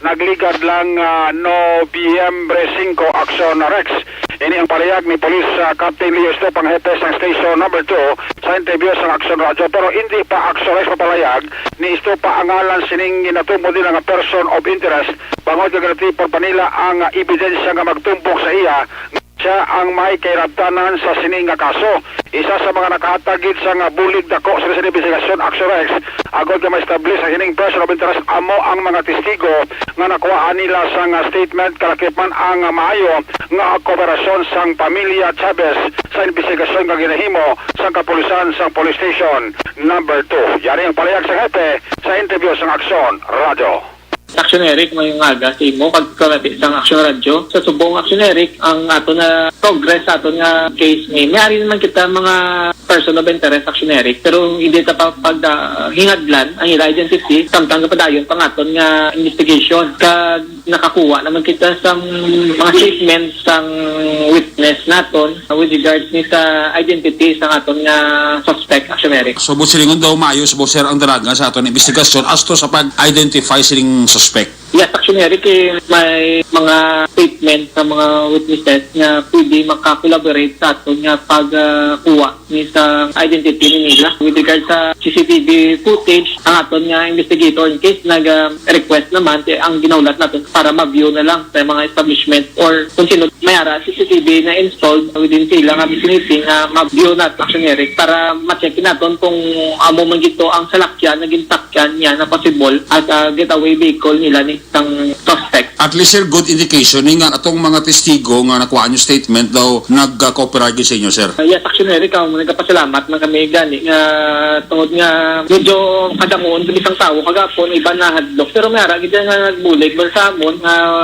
nagligad lang Nobyembre 5 Aksyon Rex. Ini ang palihag ni Police Captain Leo Estop ang hepe sa station number 2 sa interview sa Aksyon Radio pero hindi pa Aksyon Rex papalayag ni Estop pa ang ngalan sining ginatumo din ang person of interest bangod nga por panila ang ebidensya nga magtumpok sa iya siya ang may kairabtanan sa sining nga kaso. Isa sa mga nakahatagid sa nga bulig dako sa investigasyon Action Rex agod nga ma-establish sa sining person of interest amo ang mga testigo nga nakuhaan nila sa nga statement kalakipan ang maayo nga kooperasyon sang pamilya Chavez sa investigasyon nga ginahimo sa kapulisan sa police station number 2. Yari ang palayag sa hepe sa interview sa Action Radio. Action Eric, may nga si mo pagkalati sa Action Radio. Sa subong Action Eric, ang ato na progress sa ato nga case ni mayari naman kita mga person of interest Action Eric, pero hindi ta pa hingadlan ang ila identity samtang kapadayon pang aton nga investigation kag nakakuha naman kita sa mga statements sang witness naton with regards ni sa identity sa aton nga suspect Action Eric. So silingon daw maayo sa sir ang daraga sa aton investigasyon as to sa pag-identify sining suspect. Yes, Action Eric, may mga statement sa mga witnesses na pwede makakolaborate sa aton nga pagkuha ni sa identity nila. With regard sa CCTV footage, ang aton nga investigator in case nag-request naman ang ginaulat natin para ma-view na lang sa mga establishment or kung sino mayara CCTV na installed within sila nga vicinity na ma-view natin Action Eric para ma-check natin kung amo man gito ang salakyan, naging takyan niya na possible at getaway vehicle nila ni isang suspect. At least sir, good indication nga atong mga testigo nga nakuha nyo statement daw nag-cooperate sa inyo sir. Yes, Action Eric, nagkapasalamat man kami gani nga tungod nga medyo kadamon sa isang tao kagapon iba na hadlok pero mayara gid nga nagbulig man sa amon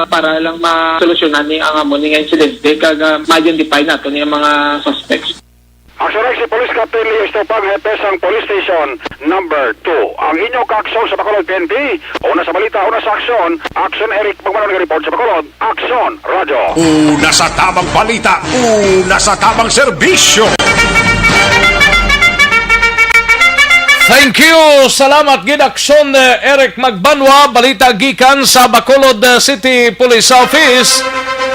para lang ma-solusyonan ni ang amon nga insidente kag ma-identify nato ni mga suspects. Action Rex, si Police Captain Leo Estopang, hepe sang Police Station number 2. Ang inyong kaaksyon sa Bacolod PNP, una sa balita, una sa aksyon, Action Eric Magbanwa nag-report sa Bacolod, Action Radio. Una sa tamang balita, una sa tamang serbisyo. Thank you. Salamat gid Aksyon Eric Magbanwa, balita gikan sa Bacolod City Police Office.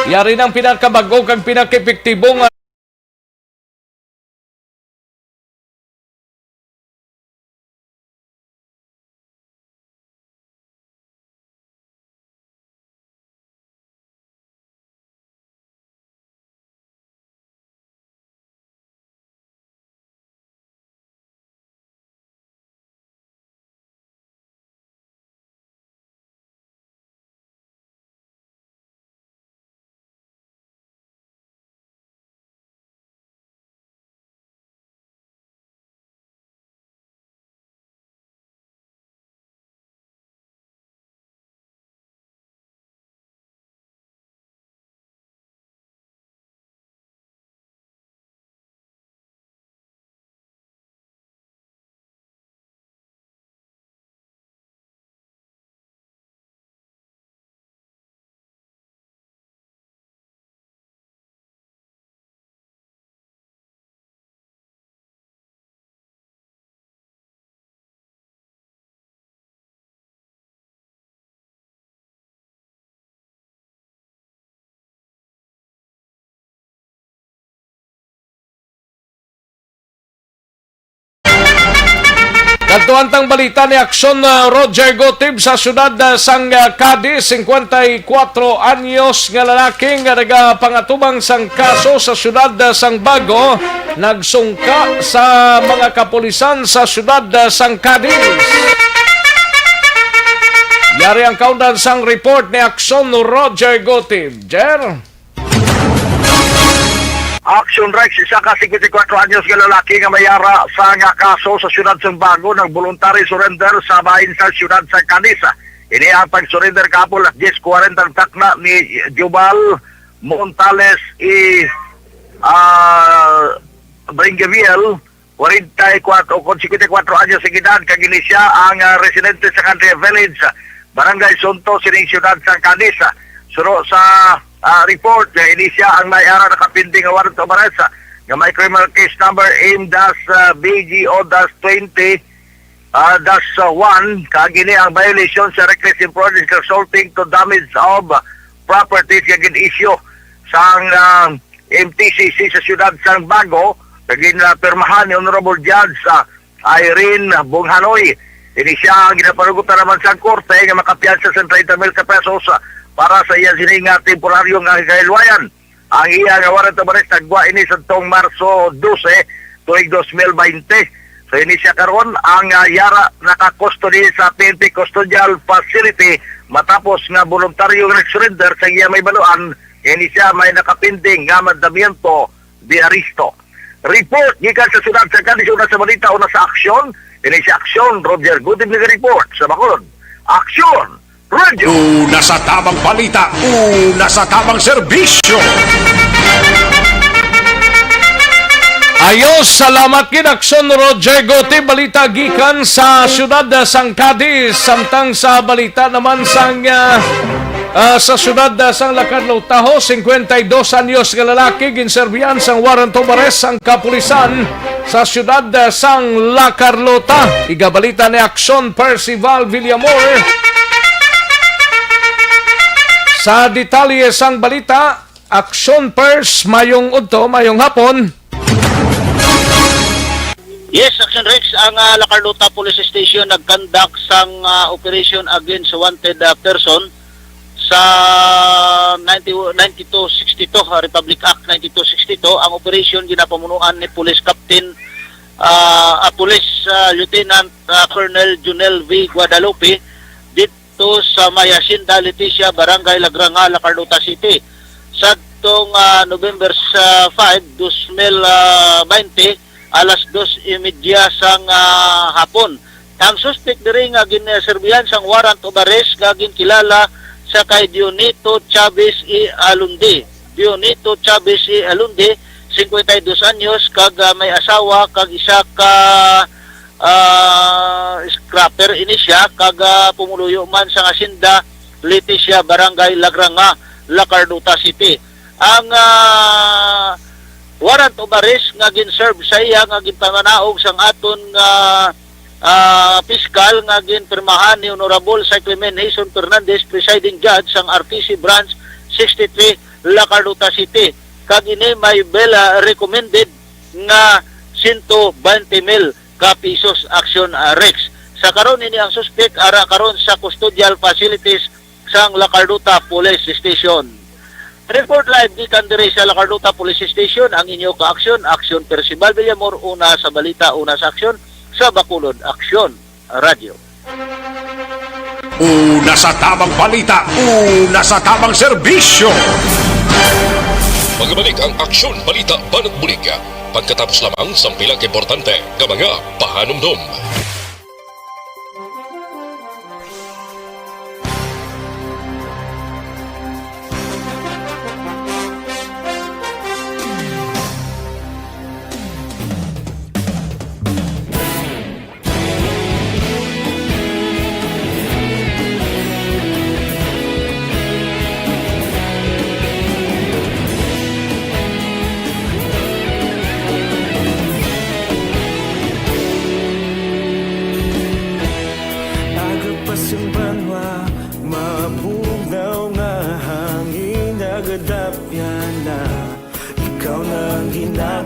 Yari ng pinakabago kag pinakaepektibong Nagtuantang balita ni Aksyon Roger Gotib sa syudad sang Cadiz, 54 anyos nga lalaki nga nagapangatubang sang kaso sa syudad sang Bago, nagsungka sa mga kapulisan sa syudad sang Cadiz. Yari ang kaundan sang report ni Aksyon Roger Gotib. Jer? Action Rex, isa ka 54 anyos nga lalaki nga mayara sa nga kaso sa siyudad sang Bago ng voluntary surrender sa bahin sa siyudad sa Cadiz. Ini ang pag-surrender kapol 10:40 takna ni Jubal Montales Bringeviel, 54 anyos sa edad, kagini siya ang residente sa Country Village, Barangay Sunto, sining siyudad sa Cadiz. Suro sa report na ini siya ang may-ara nakapinding warrant of arrest nga may criminal case number AIM-BGO-20-1 kagini ang violation sa reckless imprudence resulting to damage of properties kagin issue sang MTCC sa siyudad sang Bago kagin pirmahan ni Honorable Judge Irene Bunghanoy. Ini siya ang ginaparugutan naman sa korte nga makapiyansa sa 30,000 pesos para sa iya sininga temporaryong kahilwayan. Ang iya nga warrant of arrest nagwa ini sa tong Marso 12 tuig 2020. So ini siya karon ang yara naka-custody sa PNP Custodial Facility matapos nga voluntaryong nag-surrender sa iya may baluan. Ini siya may nakapinding nga mandamiento de aresto. Report gikan sa syudad sa Cadiz, una sa balita, una sa aksyon. Ini siya Aksyon Roger Gotib report sa Bacolod. Aksyon Radio. Una sa tamang balita, una sa tamang serbisyo. Ayos, salamat kin Aksyon Roger Gotib, balita gikan sa syudad sang Cadiz. Samtang sa balita naman sang sa syudad sang La Carlota, 52 anyos nga lalaki ginserbihan sang warrant of arrest sang kapulisan sa syudad sang La Carlota. Igabalita ni Aksyon Percival Villamor. Sa detalye sang balita, Aksyon Pers, mayong udto, mayong hapon. Yes, Action Rex, ang La Carlota Police Station nag-conduct sang operation against wanted person sa 9262 Republic Act 9262. Ang operation ginapamunuan ni Police Captain Police Lieutenant Colonel Junel V. Guadalupe dito sa Mayasinda, Leticia, Barangay Lagranga, La Carlota City. Sa tong November 5, 2020, alas 2:30 sang hapon. Ang suspect diri nga ginaserbihan sang warrant of arrest nga kilala sa kay Dionito Chavez E. Alundi. Dionito Chavez E. Alundi, 52 anyos, kag may asawa, kag isa ka scrapper ini siya, kag pumuluyo man sa asinda Leticia, Barangay Lagranga, La Carlota City. Ang warrant of arrest nga gin-serve sa iya nga ginpamanaog sang aton piskal nga ginpirmahan ni Honorable Cyclemen Jason Fernandez, presiding judge sang RTC Branch 63, La Carlota City. Kag ini may bela recommended nga 120,000 ka pesos Action Rex. Sa karon ini ang suspect ara karon sa custodial facilities sang La Carlota Police Station. Report live gikan diri sa La Carlota Police Station ang inyo ka-aksyon, Aksyon Percival Villamor, una sa balita, una sa aksyon sa Bacolod, Aksyon Radio. Una sa tamang balita, una sa tamang serbisyo. Magbalik ang Aksyon Balita Banat Bulig. Pagkatapos lamang sa pilang importante ng mga pahanumdum.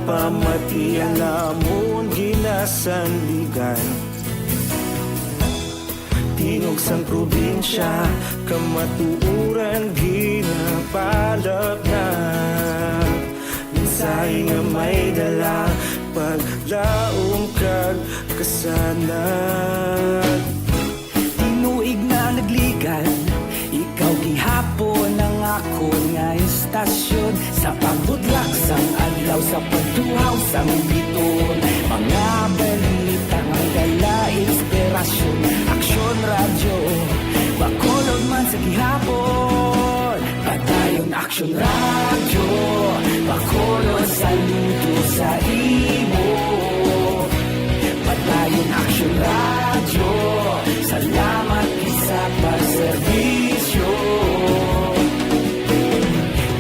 Pamati ang lamon ginasandigan sang probinsya, kamatuuran ginapalap na. Mensahe nga may dala, paglaom kag kasanag. Tinuig na nagligan, ikaw gihapon ang ako nga istasyon. Sa pagbudlak sang adlaw, sa pagtuhaw sang biton, mga balita nga dala inspirasyon. Aksyon radyo, bakolod man sa gihapon. Padayon aksyon radyo, bakolod saludo sa imo. Padayon aksyon radyo, salamat sa pagserbisyo.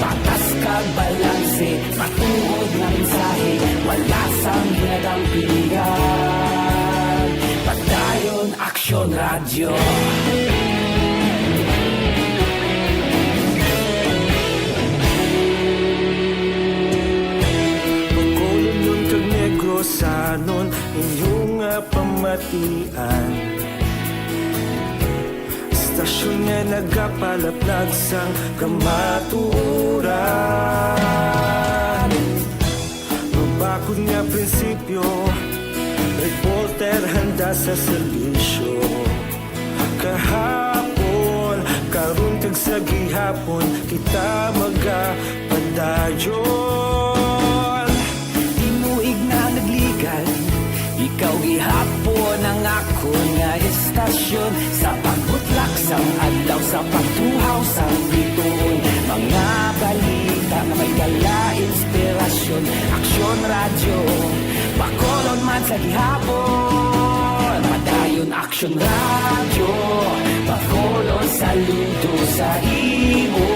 Patas kag balanse, matuod na mensahe, wala sang ginadampingan. Padayon aksyon radyo. Bacolod nun kag Negros anon inyong pamatian. Istasyon nga nagapalaplag sang kamatuuran. Mabakod nga prinsipyo, reporter handa sa serbisyo. Kahapon, karon kag sa gihapon, kita magapadayon. Tinuig na nagligan, ikaw gihapon ang ako nga istasyon. Sa pagbutlak sang adlaw, sa pagtuhaw sang biton, mga balita na may dala inspirasyon. Aksyon radyo, bakolod man sa gihapon. Padayon aksyon radyo, bakolod saludo sa imo.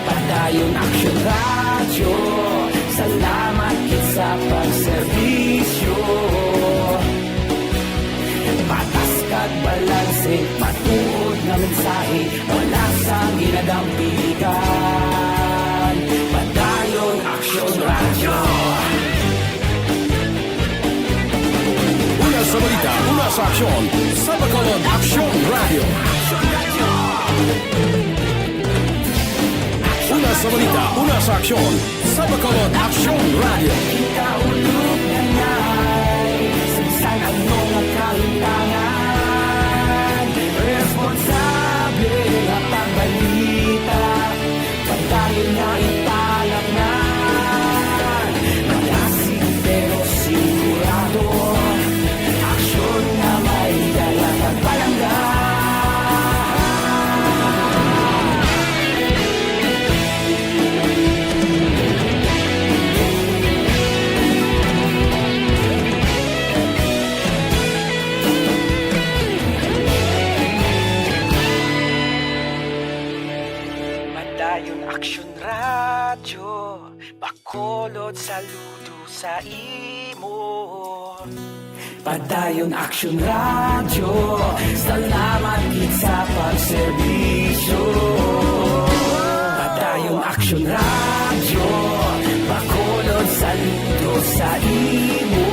Padayon aksyon radyo, salamat kit sa pagserbisyo. Patas kag balanse, matuod na mensahe, wala sang ginadampigan. Padayon aksyon radyo. Una sa balita, una sa aksyon, sa Bacolod Aksyon Radio. Una sa balita, una sa aksyon, sa Bacolod Aksyon Radio. Kaulog na na'y sagsang ang mga kalintangan. Responsable at ang balita, pagdayon na italak na. Malasig pero sigurado, aksyon na may dalang at palanggan. Padayon aksyon radyo, bakolod saludo sa imo. Padayon aksyon radyo, salamat kit sa pagserbisyo. Padayon aksyon radyo, bakolod saludo sa imo.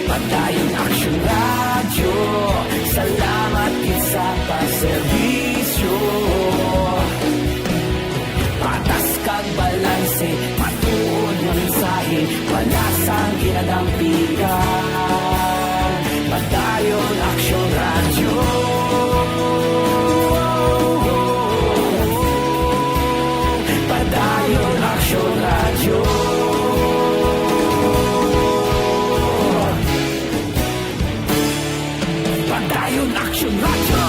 Padayon aksyon radyo, salamat kit sa pagserbisyo. Patas kag balanse, matuod na mensahe, wala sang ginadampigan. Padayon aksyon radyo. Padayon aksyon radyo. Padayon aksyon radyo.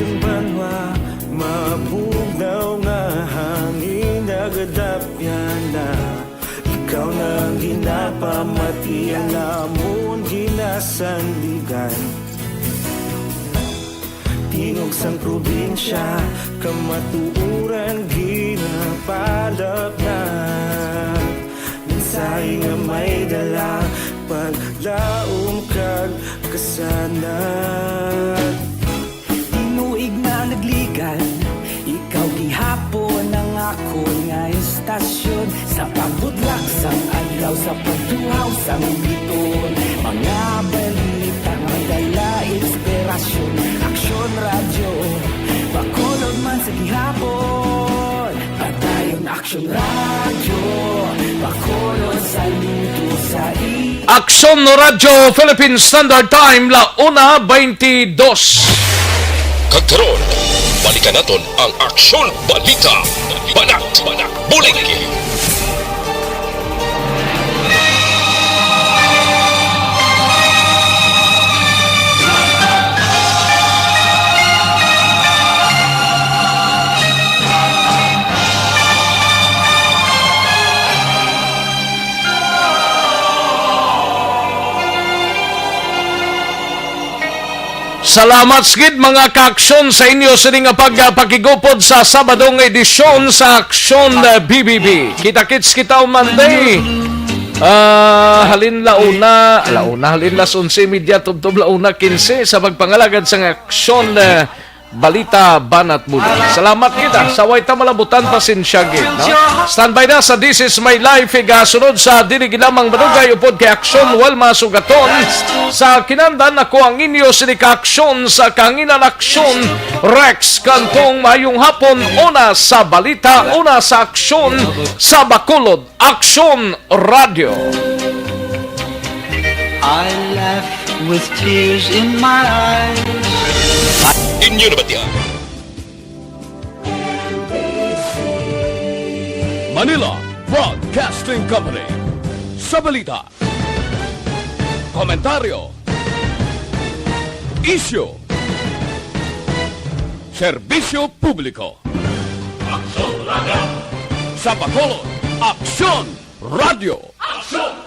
Yung banwa, mabugnaw nga hangin nagadapyan na. Ikaw na ang ginapamatian namon kasandigan. Tingog sang probinsya, kamatuuran ginapalap na. Mensahe nga may dala, paglaom kag kasanan. Tinuig na nagligan, ikaw gihapon ang ako nga istasyon. Sa pagbudlak sang adlaw, sa pagduhaw sang biton. Mga balita may dala inspirasyon. Aksyon radyo, bakolod man sa gihapon. Padayon Aksyon radyo, bakolod sa luto sa Aksyon Radyo Philippine Standard Time, 1:22. Kagkaroon, balikan naton ang Aksyon Balita. Banat, bulig. Salamat skid mga ka-aksyon sa inyo sa nga pagpakigupod sa Sabadong edisyon sa Aksyon BBB. Kita-kits kita Monday. Halin launa halin las 11:30 tubtob launa 15 sa pagpangalagad sa Aksyon Balita Banat Mula. Salamat kita. Saway ta malabutan pasensya gid, no? Standby na sa This Is My Life sunod sa dili lamang madugay upod kay Aksyon wal masugaton. Sa kinandan ako ang inyo sini ka-aksyon sa kanginan Aksyon Rex kantong mayong hapon, una sa balita, una sa aksyon sa Bacolod, Aksyon Radio. I left with tears in my eyes. Inyo na ba tiyan? Manila Broadcasting Company. Sa balita, komentaryo, isyu, serbisyo publiko. Aksyon Radio. Sa Bacolod, Aksyon Radio. Aksyon